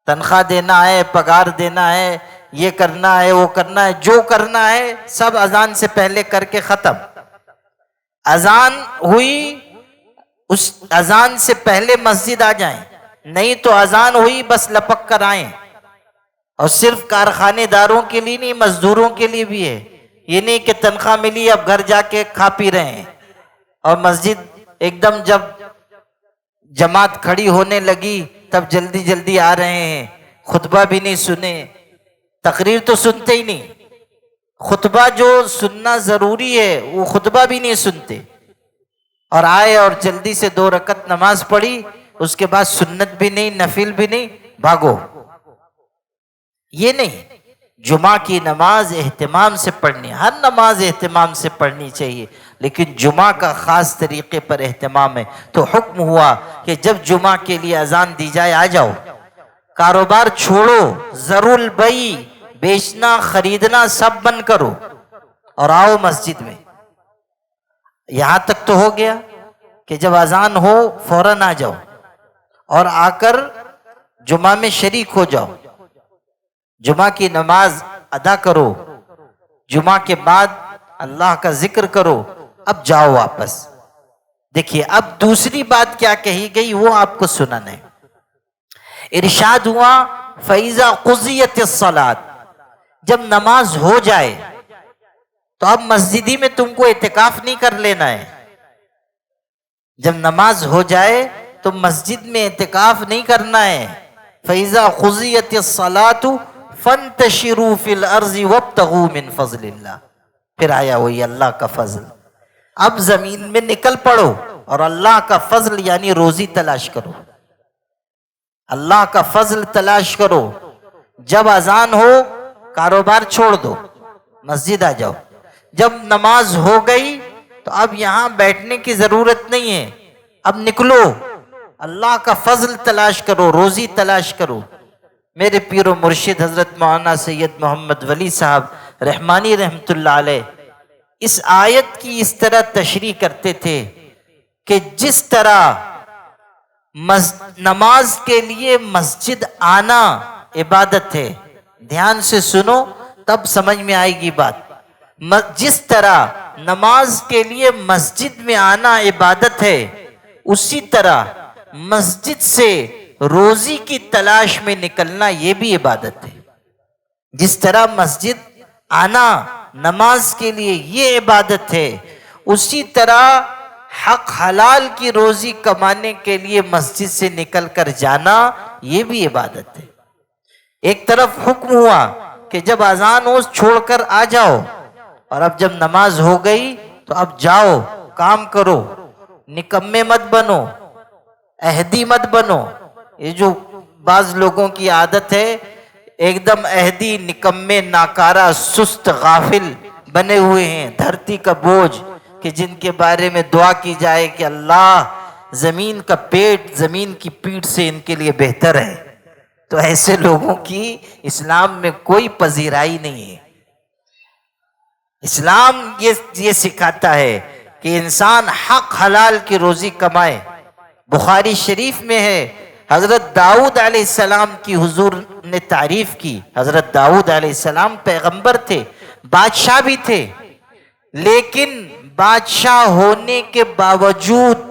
تنخواہ دینا ہے، پگار دینا ہے، یہ کرنا ہے، وہ کرنا ہے، جو کرنا ہے سب اذان سے پہلے کر کے ختم. اذان ہوئی، اس اذان سے پہلے مسجد آ جائیں، نہیں تو اذان ہوئی بس لپک کر آئیں. اور صرف کارخانے داروں کے لیے نہیں، مزدوروں کے لیے بھی ہے. یہ نہیں کہ تنخواہ ملی اب گھر جا کے کھا پی رہے ہیں اور مسجد ایک دم جب جماعت کھڑی ہونے لگی تب جلدی جلدی آ رہے ہیں. خطبہ بھی نہیں سنے، تقریر تو سنتے ہی نہیں. خطبہ جو سننا ضروری ہے وہ خطبہ بھی نہیں سنتے، اور آئے اور جلدی سے 2 رکعت نماز پڑھی، اس کے بعد سنت بھی نہیں، نفل بھی نہیں، بھاگو. یہ نہیں. جمعہ کی نماز اہتمام سے پڑھنی، ہر نماز اہتمام سے پڑھنی چاہیے، لیکن جمعہ کا خاص طریقے پر اہتمام ہے. تو حکم ہوا کہ جب جمعہ کے لیے اذان دی جائے آ جاؤ. کاروبار چھوڑو، ضرور البیع، بیچنا خریدنا سب بند کرو اور آؤ مسجد میں. یہاں تک تو ہو گیا کہ جب اذان ہو فوراً آ جاؤ اور آ کر جمعہ میں شریک ہو جاؤ. جمعہ کی نماز ادا کرو، جمعہ کے بعد اللہ کا ذکر کرو، اب جاؤ واپس. دیکھیے اب دوسری بات کیا کہی گئی وہ آپ کو سننا ہے. ارشاد ہوا فَإِذَا قُضِيَتِ الصَّلَاةُ، جب نماز ہو جائے تو اب مسجدی میں تم کو اعتکاف نہیں کر لینا ہے. جب نماز ہو جائے تو مسجد میں اعتکاف نہیں کرنا ہے. فَإِذَا قُضِيَتِ الصَّلَاةُ فَانْتَشِرُوا فِي الْأَرْضِ وَابْتَغُوا مِنْ فَضْلِ اللَّهِ. پھر آیا وہی اللہ کا فضل. اب زمین میں نکل پڑو اور اللہ کا فضل یعنی روزی تلاش کرو، اللہ کا فضل تلاش کرو. جب اذان ہو کاروبار چھوڑ دو، مسجد آ جاؤ. جب نماز ہو گئی تو اب یہاں بیٹھنے کی ضرورت نہیں ہے، اب نکلو، اللہ کا فضل تلاش کرو، روزی تلاش کرو. میرے پیر و مرشد حضرت مولانا سید محمد ولی صاحب رحمانی رحمت اللہ علیہ اس آیت کی اس طرح تشریح کرتے تھے کہ جس طرح نماز کے لیے مسجد آنا عبادت ہے، دھیان سے سنو تب سمجھ میں آئے گی بات. جس طرح نماز کے لیے مسجد میں آنا عبادت ہے، اسی طرح مسجد سے روزی کی تلاش میں نکلنا یہ بھی عبادت ہے. جس طرح مسجد آنا نماز کے لیے یہ عبادت ہے، اسی طرح حق حلال کی روزی کمانے کے لیے مسجد سے نکل کر جانا یہ بھی عبادت ہے. ایک طرف حکم ہوا کہ جب اذان ہو چھوڑ کر آ جاؤ، اور اب جب نماز ہو گئی تو اب جاؤ کام کرو، نکمے مت بنو، عہدی مت بنو. یہ جو بعض لوگوں کی عادت ہے ایک دم عہدی، نکمے، ناکارہ، سست، غافل بنے ہوئے ہیں، دھرتی کا بوجھ، کہ جن کے بارے میں دعا کی جائے کہ اللہ زمین کا پیٹ زمین کی پیٹھ سے ان کے لیے بہتر ہے. تو ایسے لوگوں کی اسلام میں کوئی پذیرائی نہیں ہے. اسلام یہ سکھاتا ہے کہ انسان حق حلال کی روزی کمائے. بخاری شریف میں ہے حضرت داؤد علیہ السلام کی حضور نے تعریف کی. حضرت داؤد علیہ السلام پیغمبر تھے، بادشاہ بھی تھے، لیکن بادشاہ ہونے کے باوجود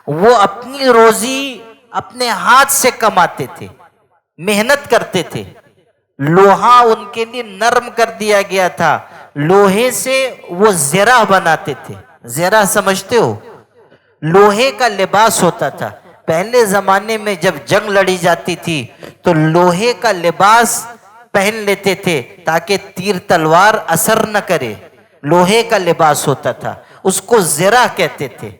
وہ اپنی روزی اپنے ہاتھ سے کماتے تھے، محنت کرتے تھے، لوہا ان کے لیے نرم کر دیا گیا تھا، لوہے سے وہ زرہ بناتے تھے۔ زرہ سمجھتے ہو؟ لوہے کا لباس ہوتا تھا۔ پہلے زمانے میں جب جنگ لڑی جاتی تھی تو لوہے کا لباس پہن لیتے تھے تاکہ تیر تلوار اثر نہ کرے، لوہے کا لباس ہوتا تھا، اس کو زرہ کہتے تھے۔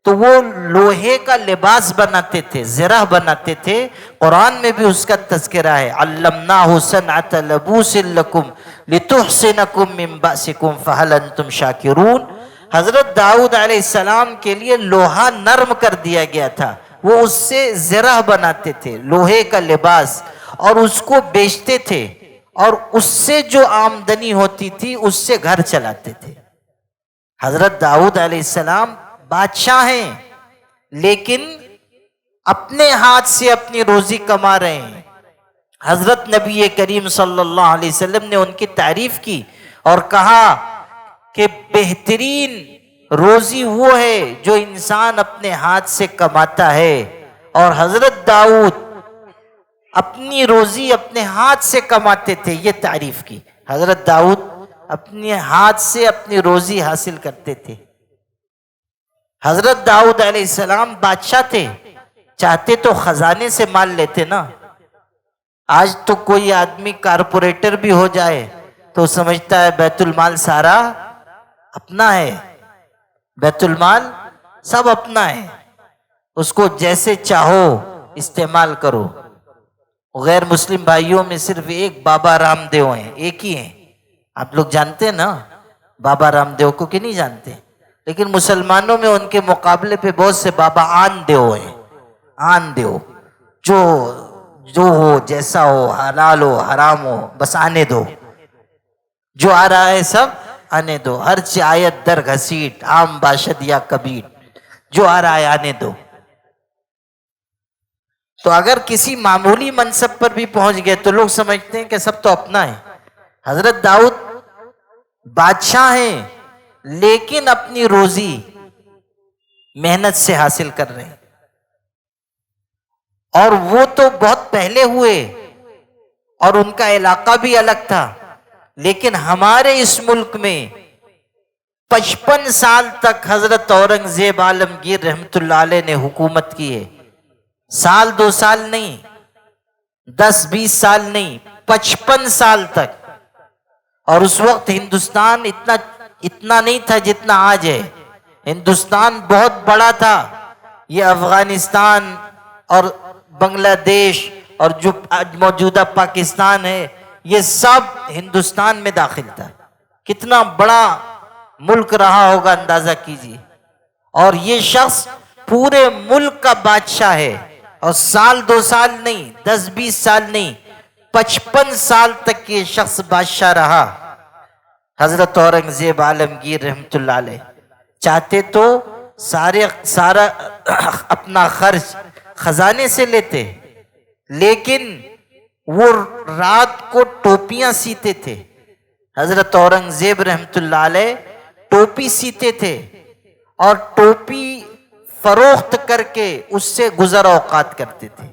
تو وہ لوہے کا لباس بناتے تھے، زرہ بناتے تھے۔ قرآن میں بھی اس کا تذکرہ ہے، علمناہ صنعۃ لبوس لکم لتحصنکم من بأسکم فہل انتم شاکرون۔ حضرت داؤد علیہ السلام کے لیے لوہا نرم کر دیا گیا تھا، وہ اس سے زرہ بناتے تھے، لوہے کا لباس، اور اس کو بیچتے تھے، اور اس سے جو آمدنی ہوتی تھی اس سے گھر چلاتے تھے۔ حضرت داؤد علیہ السلام بادشاہ ہیں لیکن اپنے ہاتھ سے اپنی روزی کما رہے ہیں۔ حضرت نبی کریم صلی اللہ علیہ وسلم نے ان کی تعریف کی اور کہا کہ بہترین روزی وہ ہے جو انسان اپنے ہاتھ سے کماتا ہے، اور حضرت داؤد اپنی روزی اپنے ہاتھ سے کماتے تھے، یہ تعریف کی۔ حضرت داؤد اپنے ہاتھ سے اپنی روزی حاصل کرتے تھے۔ حضرت داؤد علیہ السلام بادشاہ تھے، چاہتے تو خزانے سے مال لیتے نا۔ آج تو کوئی آدمی کارپوریٹر بھی ہو جائے تو سمجھتا ہے بیت المال سارا اپنا ہے، بیت المال سب اپنا ہے، اس کو جیسے چاہو استعمال کرو۔ غیر مسلم بھائیوں میں صرف ایک بابا رام دیو ہیں، ایک ہی ہیں۔ آپ لوگ جانتے ہیں نا بابا رام دیو کو، کہ نہیں جانتے؟ لیکن مسلمانوں میں ان کے مقابلے پہ بہت سے بابا آن دیو ہیں۔ آن دیو، جو ہو، جیسا ہو، حلال ہو حرام ہو بس آنے دو، جو آ رہا ہے سب آنے دو، ہر آیت در گھسیٹ، عام باشد یا کبیٹ، جو آ رہا ہے آنے دو۔ تو اگر کسی معمولی منصب پر بھی پہنچ گئے تو لوگ سمجھتے ہیں کہ سب تو اپنا ہے۔ حضرت داؤد بادشاہ ہیں لیکن اپنی روزی محنت سے حاصل کر رہے ہیں، اور وہ تو بہت پہلے ہوئے اور ان کا علاقہ بھی الگ تھا، لیکن ہمارے اس ملک میں 55 سال تک حضرت اورنگزیب عالمگیر رحمت اللہ علیہ نے حکومت کی ہے۔ سال 2 سال نہیں، 10-20 سال نہیں، 55 سال تک۔ اور اس وقت ہندوستان اتنا نہیں تھا جتنا آج ہے۔ ہندوستان بہت بڑا تھا، یہ افغانستان اور بنگلہ دیش اور جو موجودہ پاکستان ہے یہ سب ہندوستان میں داخل تھا۔ کتنا بڑا ملک رہا ہوگا اندازہ کیجیے۔ اور یہ شخص پورے ملک کا بادشاہ ہے، اور سال 2 سال نہیں، 10-20 سال نہیں، 55 سال تک یہ شخص بادشاہ رہا۔ حضرت اورنگزیب عالمگیر رحمت اللہ علیہ چاہتے تو سارا اپنا خرچ خزانے سے لیتے، لیکن وہ رات کو ٹوپیاں سیتے تھے۔ حضرت اورنگزیب رحمت اللہ علیہ ٹوپی سیتے تھے، اور ٹوپی فروخت کر کے اس سے گزر اوقات کرتے تھے۔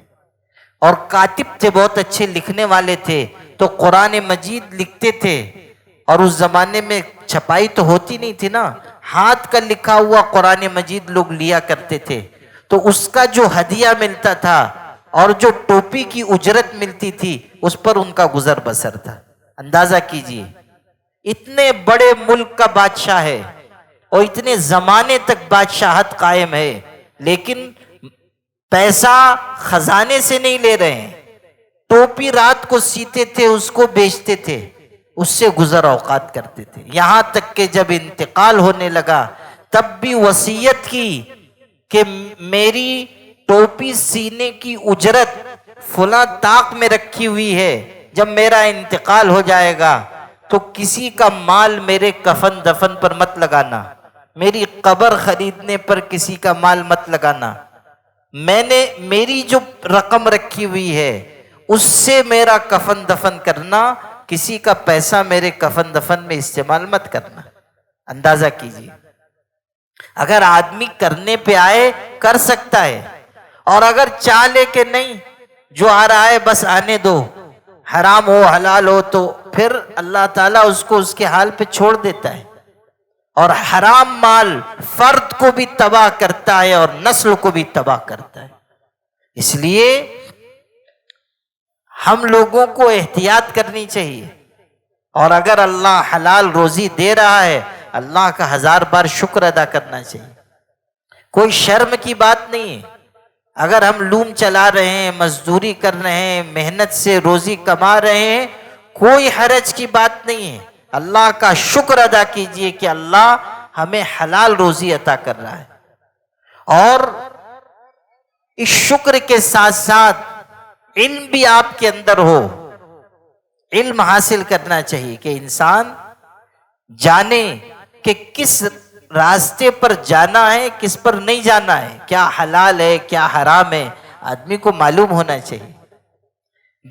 اور کاتب تھے، بہت اچھے لکھنے والے تھے، تو قرآن مجید لکھتے تھے۔ اور اس زمانے میں چھپائی تو ہوتی نہیں تھی نا، ہاتھ کا لکھا ہوا قرآن مجید لوگ لیا کرتے تھے، تو اس کا جو ہدیہ ملتا تھا اور جو ٹوپی کی اجرت ملتی تھی اس پر ان کا گزر بسر تھا۔ اندازہ کیجئے، اتنے بڑے ملک کا بادشاہ ہے اور اتنے زمانے تک بادشاہت قائم ہے، لیکن پیسہ خزانے سے نہیں لے رہے ہیں، ٹوپی رات کو سیتے تھے، اس کو بیچتے تھے، اس سے گزر اوقات کرتے تھے۔ یہاں تک کہ جب انتقال ہونے لگا تب بھی وصیت کی کہ میری ٹوپی سینے کی اجرت فلاں طاق میں رکھی ہوئی ہے، جب میرا انتقال ہو جائے گا تو کسی کا مال میرے کفن دفن پر مت لگانا، میری قبر خریدنے پر کسی کا مال مت لگانا، میں نے میری جو رقم رکھی ہوئی ہے اس سے میرا کفن دفن کرنا، کسی کا پیسہ میرے کفن دفن میں استعمال مت کرنا۔ اندازہ کیجیے، اگر آدمی کرنے پہ آئے کر سکتا ہے، اور اگر چاہ لے کہ نہیں جو آ رہا ہے بس آنے دو، حرام ہو حلال ہو تو پھر اللہ تعالیٰ اس کو اس کے حال پہ چھوڑ دیتا ہے. اور حرام مال فرد کو بھی تباہ کرتا ہے اور نسل کو بھی تباہ کرتا ہے. اس لیے ہم لوگوں کو احتیاط کرنی چاہیے، اور اگر اللہ حلال روزی دے رہا ہے اللہ کا 1000 بار شکر ادا کرنا چاہیے. کوئی شرم کی بات نہیں ہے. اگر ہم لوم چلا رہے ہیں، مزدوری کر رہے ہیں، محنت سے روزی کما رہے ہیں، کوئی حرج کی بات نہیں ہے. اللہ کا شکر ادا کیجئے کہ اللہ ہمیں حلال روزی عطا کر رہا ہے. اور اس شکر کے ساتھ ساتھ علم بھی آپ کے اندر ہو. علم حاصل کرنا چاہیے کہ انسان جانے کہ کس راستے پر جانا ہے، کس پر نہیں جانا ہے، کیا حلال ہے کیا حرام ہے، آدمی کو معلوم ہونا چاہیے.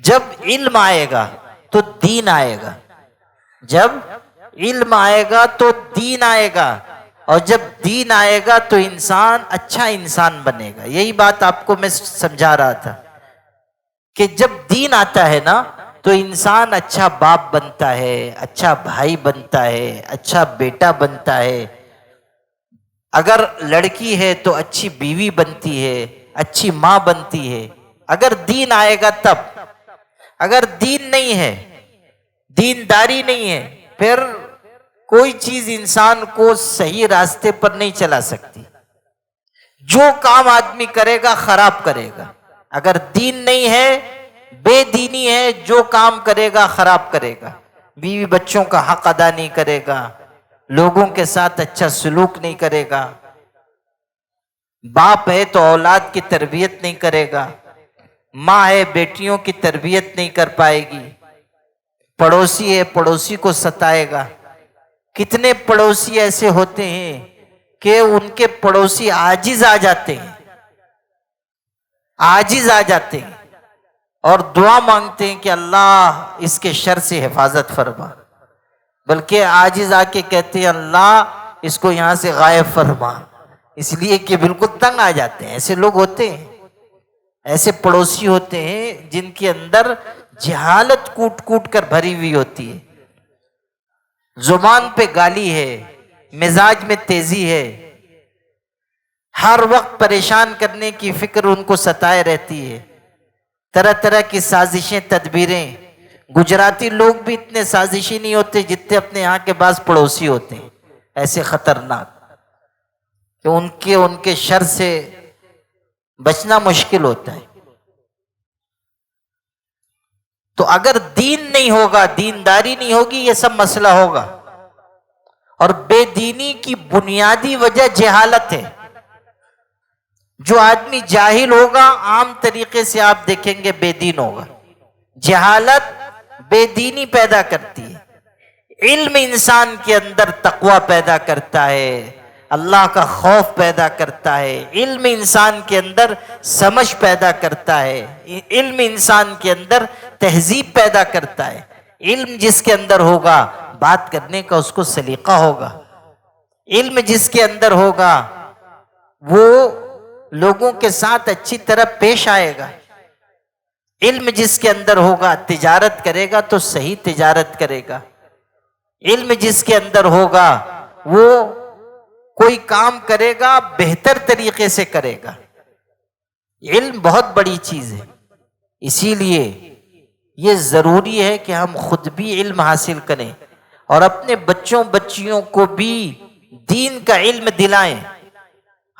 جب علم آئے گا تو دین آئے گا، جب علم آئے گا تو دین آئے گا، اور جب دین آئے گا تو انسان اچھا انسان بنے گا. یہی بات آپ کو میں سمجھا رہا تھا کہ جب دین آتا ہے نا تو انسان اچھا باپ بنتا ہے، اچھا بھائی بنتا ہے، اچھا بیٹا بنتا ہے. اگر لڑکی ہے تو اچھی بیوی بنتی ہے، اچھی ماں بنتی ہے. اگر دین آئے گا تب. اگر دین نہیں ہے، دینداری نہیں ہے، پھر کوئی چیز انسان کو صحیح راستے پر نہیں چلا سکتی. جو کام آدمی کرے گا خراب کرے گا. اگر دین نہیں ہے، بے دینی ہے، جو کام کرے گا خراب کرے گا. بیوی بچوں کا حق ادا نہیں کرے گا، لوگوں کے ساتھ اچھا سلوک نہیں کرے گا. باپ ہے تو اولاد کی تربیت نہیں کرے گا، ماں ہے بیٹیوں کی تربیت نہیں کر پائے گی، پڑوسی ہے پڑوسی کو ستائے گا. کتنے پڑوسی ایسے ہوتے ہیں کہ ان کے پڑوسی عاجز آ جاتے ہیں، عاجز آ جاتے ہیں اور دعا مانگتے ہیں کہ اللہ اس کے شر سے حفاظت فرما. بلکہ عاجز آ کے کہتے ہیں اللہ اس کو یہاں سے غائب فرما، اس لیے کہ بالکل تنگ آ جاتے ہیں. ایسے لوگ ہوتے ہیں، ایسے پڑوسی ہوتے ہیں جن کے اندر جہالت کوٹ کوٹ کر بھری ہوئی ہوتی ہے. زبان پہ گالی ہے، مزاج میں تیزی ہے، ہر وقت پریشان کرنے کی فکر ان کو ستائے رہتی ہے. طرح طرح کی سازشیں تدبیریں. گجراتی لوگ بھی اتنے سازشی نہیں ہوتے جتنے اپنے یہاں کے بعض پڑوسی ہوتے ہیں، ایسے خطرناک کہ ان کے شر سے بچنا مشکل ہوتا ہے. تو اگر دین نہیں ہوگا، دینداری نہیں ہوگی، یہ سب مسئلہ ہوگا. اور بے دینی کی بنیادی وجہ جہالت ہے. جو آدمی جاہل ہوگا عام طریقے سے آپ دیکھیں گے بے دین ہوگا. جہالت بے دینی پیدا کرتی ہے. علم انسان کے اندر تقوی پیدا کرتا ہے، اللہ کا خوف پیدا کرتا ہے. علم انسان کے اندر سمجھ پیدا کرتا ہے. علم انسان کے اندر تہذیب پیدا کرتا ہے. علم جس کے اندر ہوگا بات کرنے کا اس کو سلیقہ ہوگا. علم جس کے اندر ہوگا وہ لوگوں کے ساتھ اچھی طرح پیش آئے گا. علم جس کے اندر ہوگا تجارت کرے گا تو صحیح تجارت کرے گا. علم جس کے اندر ہوگا وہ کوئی کام کرے گا بہتر طریقے سے کرے گا. علم بہت بڑی چیز ہے. اسی لیے یہ ضروری ہے کہ ہم خود بھی علم حاصل کریں اور اپنے بچوں بچیوں کو بھی دین کا علم دلائیں.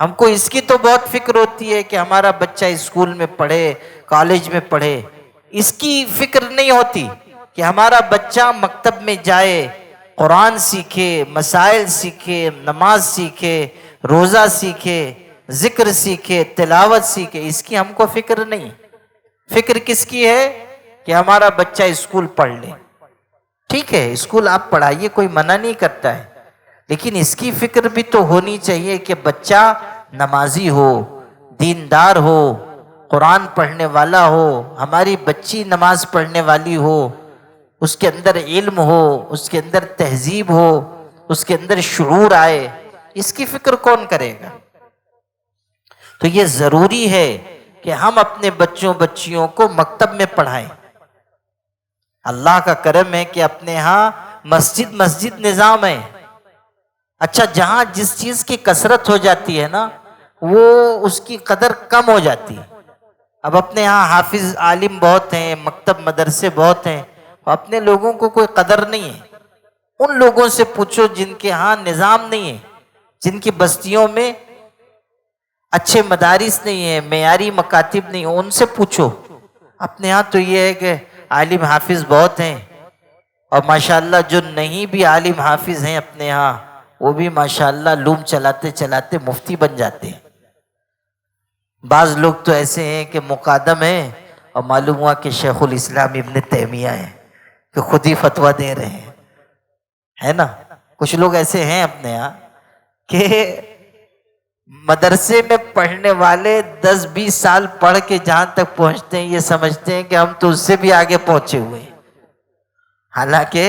ہم کو اس کی تو بہت فکر ہوتی ہے کہ ہمارا بچہ اسکول میں پڑھے، کالج میں پڑھے. اس کی فکر نہیں ہوتی کہ ہمارا بچہ مکتب میں جائے، قرآن سیکھے، مسائل سیکھے، نماز سیکھے، روزہ سیکھے، ذکر سیکھے، تلاوت سیکھے. اس کی ہم کو فکر نہیں. فکر کس کی ہے کہ ہمارا بچہ اسکول پڑھ لے. ٹھیک ہے اسکول آپ پڑھائیے، کوئی منع نہیں کرتا ہے، لیکن اس کی فکر بھی تو ہونی چاہیے کہ بچہ نمازی ہو، دیندار ہو، قرآن پڑھنے والا ہو. ہماری بچی نماز پڑھنے والی ہو، اس کے اندر علم ہو، اس کے اندر تہذیب ہو، اس کے اندر شعور آئے. اس کی فکر کون کرے گا؟ تو یہ ضروری ہے کہ ہم اپنے بچوں بچیوں کو مکتب میں پڑھائیں۔ اللہ کا کرم ہے کہ اپنے ہاں مسجد مسجد نظام ہے۔ اچھا، جہاں جس چیز کی کثرت ہو جاتی ہے نا، وہ اس کی قدر کم ہو جاتی ہے۔ اب اپنے ہاں حافظ عالم بہت ہیں، مکتب مدرسے بہت ہیں، اپنے لوگوں کو کوئی قدر نہیں ہے۔ ان لوگوں سے پوچھو جن کے ہاں نظام نہیں ہے، جن کی بستیوں میں اچھے مدارس نہیں ہیں، معیاری مکاتب نہیں ہیں، ان سے پوچھو۔ اپنے ہاں تو یہ ہے کہ عالم حافظ بہت ہیں، اور ماشاءاللہ جو نہیں بھی عالم حافظ ہیں اپنے ہاں، وہ بھی ماشاءاللہ لوم چلاتے چلاتے مفتی بن جاتے ہیں۔ بعض لوگ تو ایسے ہیں کہ مقادم ہیں اور معلوم ہوا کہ شیخ الاسلام ابن تیمیہ ہیں، کہ خود ہی فتویٰ دے رہے ہیں، ہے نا؟ کچھ لوگ ایسے ہیں اپنے ہاں کہ مدرسے میں پڑھنے والے 10-20 سال پڑھ کے جہاں تک پہنچتے ہیں، یہ سمجھتے ہیں کہ ہم تو اس سے بھی آگے پہنچے ہوئے ہیں، حالانکہ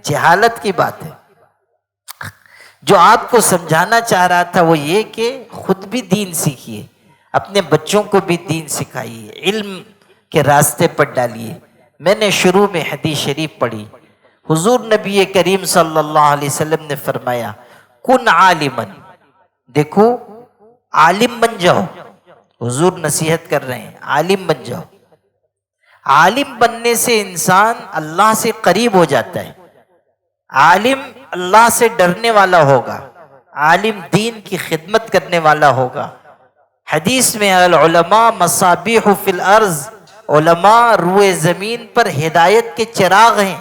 جہالت کی بات ہے۔ جو آپ کو سمجھانا چاہ رہا تھا وہ یہ کہ خود بھی دین سیکھیے، اپنے بچوں کو بھی دین سکھائیے، علم کے راستے پر ڈالیے۔ میں نے شروع میں حدیث شریف پڑھی، حضور نبی کریم صلی اللہ علیہ وسلم نے فرمایا کن عالمن، دیکھو عالم بن جاؤ۔ حضور نصیحت کر رہے ہیں عالم بن جاؤ۔ عالم بننے سے انسان اللہ سے قریب ہو جاتا ہے، عالم اللہ سے ڈرنے والا ہوگا، عالم دین کی خدمت کرنے والا ہوگا۔ حدیث میں العلماء مصابیح فی الارض، علماء روئے زمین پر ہدایت کے چراغ ہیں،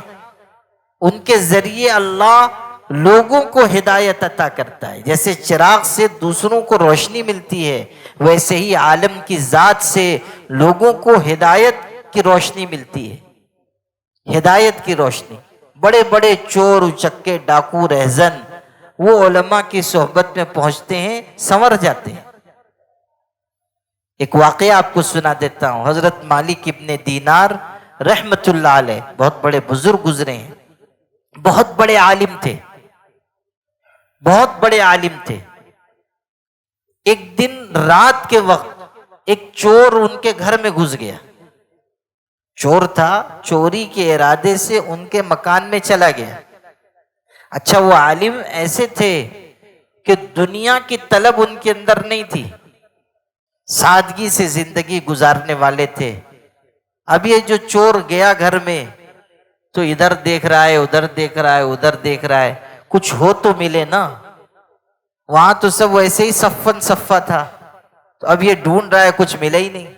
ان کے ذریعے اللہ لوگوں کو ہدایت عطا کرتا ہے۔ جیسے چراغ سے دوسروں کو روشنی ملتی ہے، ویسے ہی عالم کی ذات سے لوگوں کو ہدایت کی روشنی ملتی ہے، ہدایت کی روشنی۔ بڑے بڑے چور اچکے ڈاکو رہزن وہ علماء کی صحبت میں پہنچتے ہیں، سنور جاتے ہیں۔ ایک واقعہ آپ کو سنا دیتا ہوں۔ حضرت مالک ابن دینار رحمت اللہ علیہ بہت بڑے بزرگ گزرے ہیں، بہت بڑے عالم تھے، بہت بڑے عالم تھے۔ ایک دن رات کے وقت ایک چور ان کے گھر میں گھس گیا۔ چور تھا، چوری کے ارادے سے ان کے مکان میں چلا گیا۔ اچھا، وہ عالم ایسے تھے کہ دنیا کی طلب ان کے اندر نہیں تھی، سادگی سے زندگی گزارنے والے تھے۔ اب یہ جو چور گیا گھر میں تو ادھر دیکھ رہا ہے، ادھر دیکھ رہا ہے، ادھر دیکھ رہا ہے، کچھ ہو تو ملے نا۔ وہاں تو سب ویسے ہی صفن صفا تھا، تو اب یہ ڈھونڈ رہا ہے، کچھ ملا ہی نہیں۔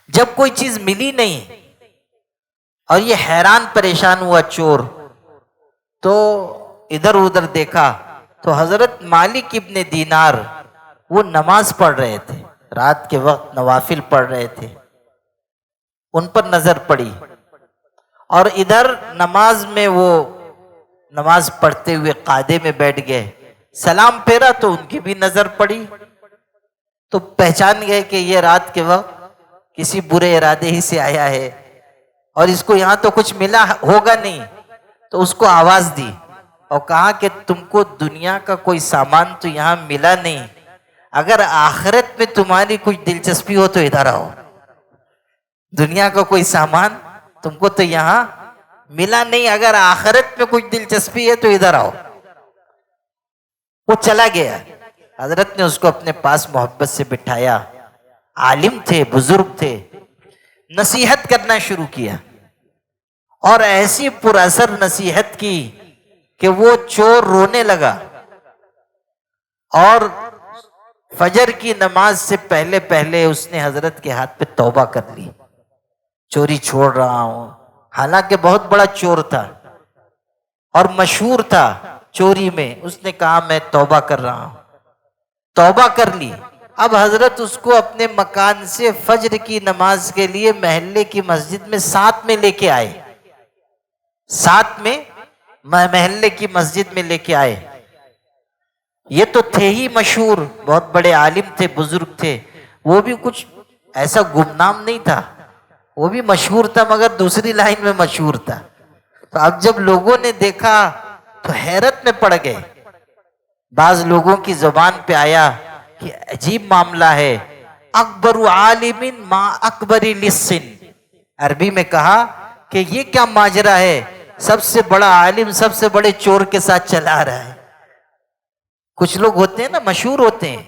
جب کوئی چیز ملی نہیں اور یہ حیران پریشان ہوا چور، تو ادھر ادھر دیکھا تو حضرت مالک ابن دینار وہ نماز پڑھ رہے تھے، رات کے وقت نوافل پڑھ رہے تھے۔ ان پر نظر پڑی اور ادھر نماز میں وہ نماز پڑھتے ہوئے قاعدے میں بیٹھ گئے۔ سلام پھیرا تو ان کی بھی نظر پڑی، تو پہچان گئے کہ یہ رات کے وقت کسی برے ارادے ہی سے آیا ہے اور اس کو یہاں تو کچھ ملا ہوگا نہیں۔ تو اس کو آواز دی اور کہا کہ تم کو دنیا کا کوئی سامان تو یہاں ملا نہیں، اگر آخرت میں تمہاری کچھ دلچسپی ہو تو ادھر آؤ۔ دنیا کا کوئی سامان تم کو تو یہاں ملا نہیں، اگر آخرت میں کچھ دلچسپی ہے تو ادھر آؤ۔ وہ چلا گیا۔ حضرت نے اس کو اپنے پاس محبت سے بٹھایا، عالم تھے، بزرگ تھے، نصیحت کرنا شروع کیا، اور ایسی پر اثر نصیحت کی کہ وہ چور رونے لگا، اور فجر کی نماز سے پہلے پہلے اس نے حضرت کے ہاتھ پہ توبہ کر لی، چوری چھوڑ رہا ہوں۔ حالانکہ بہت بڑا چور تھا اور مشہور تھا چوری میں، اس نے کہا میں توبہ کر رہا ہوں، توبہ کر لی۔ اب حضرت اس کو اپنے مکان سے فجر کی نماز کے لیے محلے کی مسجد میں ساتھ میں لے کے آئے، ساتھ میں محلے کی مسجد میں لے کے آئے۔ یہ تو تھے ہی مشہور، بہت بڑے عالم تھے، بزرگ تھے، وہ بھی کچھ ایسا گمنام نہیں تھا، وہ بھی مشہور تھا مگر دوسری لائن میں مشہور تھا۔ تو اب جب لوگوں نے دیکھا تو حیرت میں پڑ گئے۔ بعض لوگوں کی زبان پہ آیا کہ عجیب معاملہ ہے، اکبر عالم ما اکبر لسن، عربی میں کہا کہ یہ کیا ماجرا ہے، سب سے بڑا عالم سب سے بڑے چور کے ساتھ چلا رہا ہے۔ کچھ لوگ ہوتے ہیں نا، مشہور ہوتے ہیں،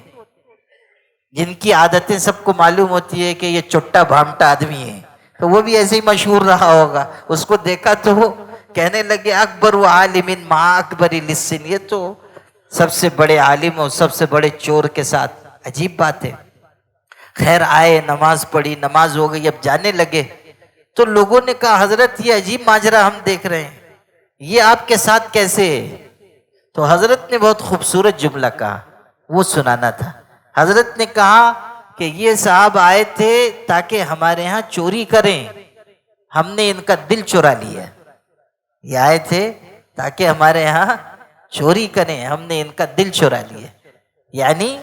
جن کی عادتیں سب کو معلوم ہوتی ہے کہ یہ چٹا بھامٹا آدمی ہے، تو وہ بھی ایسے ہی مشہور رہا ہوگا، اس کو دیکھا تو وہ کہنے لگے اکبر عالم ما اکبر لسن، یہ تو سب سے بڑے عالم اور سب سے بڑے چور کے ساتھ، عجیب بات ہے۔ خیر آئے، نماز پڑھی، نماز ہو گئی، اب جانے لگے تو لوگوں نے کہا حضرت یہ عجیب ماجرا ہم دیکھ رہے ہیں، یہ آپ کے ساتھ کیسے ہے؟ تو حضرت نے بہت خوبصورت جملہ کہا، وہ سنانا تھا۔ حضرت نے کہا کہ یہ صاحب آئے تھے تاکہ ہمارے ہاں چوری کریں، ہم نے ان کا دل چرا لیا۔ یہ آئے تھے تاکہ ہمارے ہاں چوری کریں، ہم نے ان کا دل چرا لیا۔ یعنی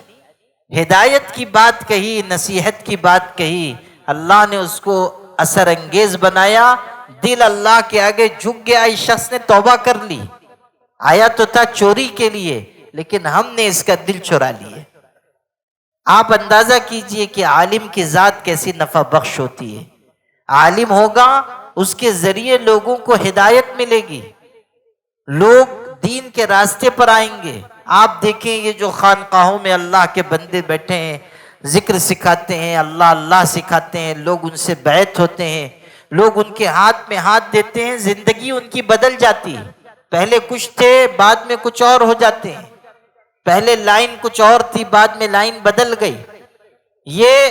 ہدایت کی بات کہی، نصیحت کی بات کہی، اللہ نے اس کو اثر انگیز بنایا، دل اللہ کے آگے جھک گیا، اس شخص نے توبہ کر لی، آیا تو تھا چوری کے لیے لیکن ہم نے اس کا دل چرا لیے۔ آپ اندازہ کیجئے کہ عالم کی ذات کیسی نفع بخش ہوتی ہے۔ عالم ہوگا، اس کے ذریعے لوگوں کو ہدایت ملے گی، لوگ دین کے راستے پر آئیں گے۔ آپ دیکھیں یہ جو خانقاہوں میں اللہ کے بندے بیٹھے ہیں، ذکر سکھاتے ہیں، اللہ اللہ سکھاتے ہیں، لوگ ان سے بیعت ہوتے ہیں، لوگ ان کے ہاتھ میں ہاتھ دیتے ہیں، زندگی ان کی بدل جاتی ہے۔ پہلے کچھ تھے، بعد میں کچھ اور ہو جاتے ہیں، پہلے لائن کچھ اور تھی، بعد میں لائن بدل گئی۔ یہ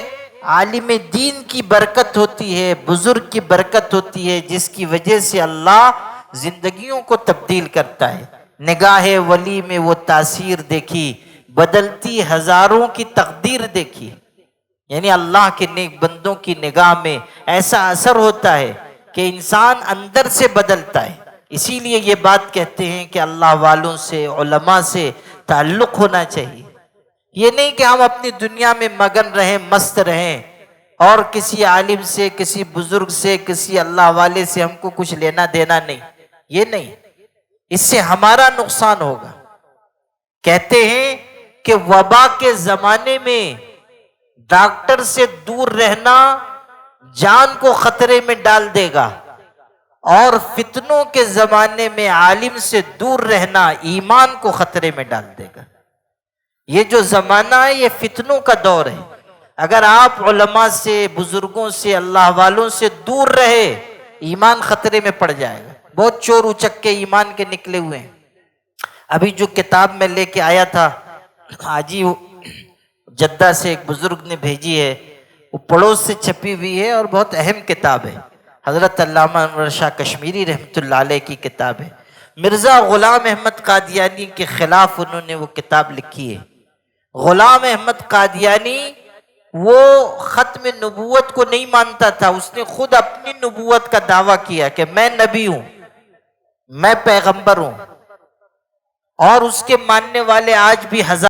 عالم دین کی برکت ہوتی ہے، بزرگ کی برکت ہوتی ہے، جس کی وجہ سے اللہ زندگیوں کو تبدیل کرتا ہے۔ نگاہ ولی میں وہ تاثیر دیکھی، بدلتی ہزاروں کی تقدیر دیکھی۔ یعنی اللہ کے نیک بندوں کی نگاہ میں ایسا اثر ہوتا ہے کہ انسان اندر سے بدلتا ہے۔ اسی لیے یہ بات کہتے ہیں کہ اللہ والوں سے، علماء سے تعلق ہونا چاہیے۔ یہ نہیں کہ ہم اپنی دنیا میں مگن رہیں، مست رہیں، اور کسی عالم سے، کسی بزرگ سے، کسی اللہ والے سے ہم کو کچھ لینا دینا نہیں، یہ نہیں، اس سے ہمارا نقصان ہوگا۔ کہتے ہیں کہ وبا کے زمانے میں ڈاکٹر سے دور رہنا جان کو خطرے میں ڈال دے گا، اور فتنوں کے زمانے میں عالم سے دور رہنا ایمان کو خطرے میں ڈال دے گا۔ یہ جو زمانہ ہے یہ فتنوں کا دور ہے، اگر آپ علماء سے، بزرگوں سے، اللہ والوں سے دور رہے، ایمان خطرے میں پڑ جائے گا۔ بہت چور اچک کے ایمان کے نکلے ہوئے ہیں۔ ابھی جو کتاب میں لے کے آیا تھا، آج ہی جدہ سے ایک بزرگ نے بھیجی ہے، وہ پڑوس سے چھپی ہوئی ہے اور بہت اہم کتاب ہے، حضرت علامہ انور شاہ کشمیری رحمۃ اللہ علیہ کی کتاب ہے۔ مرزا غلام احمد قادیانی کے خلاف انہوں نے وہ کتاب لکھی ہے۔ غلام احمد قادیانی وہ ختم نبوت کو نہیں مانتا تھا، اس نے خود اپنی نبوت کا دعویٰ کیا کہ میں نبی ہوں، میں پیغمبر ہوں، اور اس کے ماننے والے آج بھی ہزار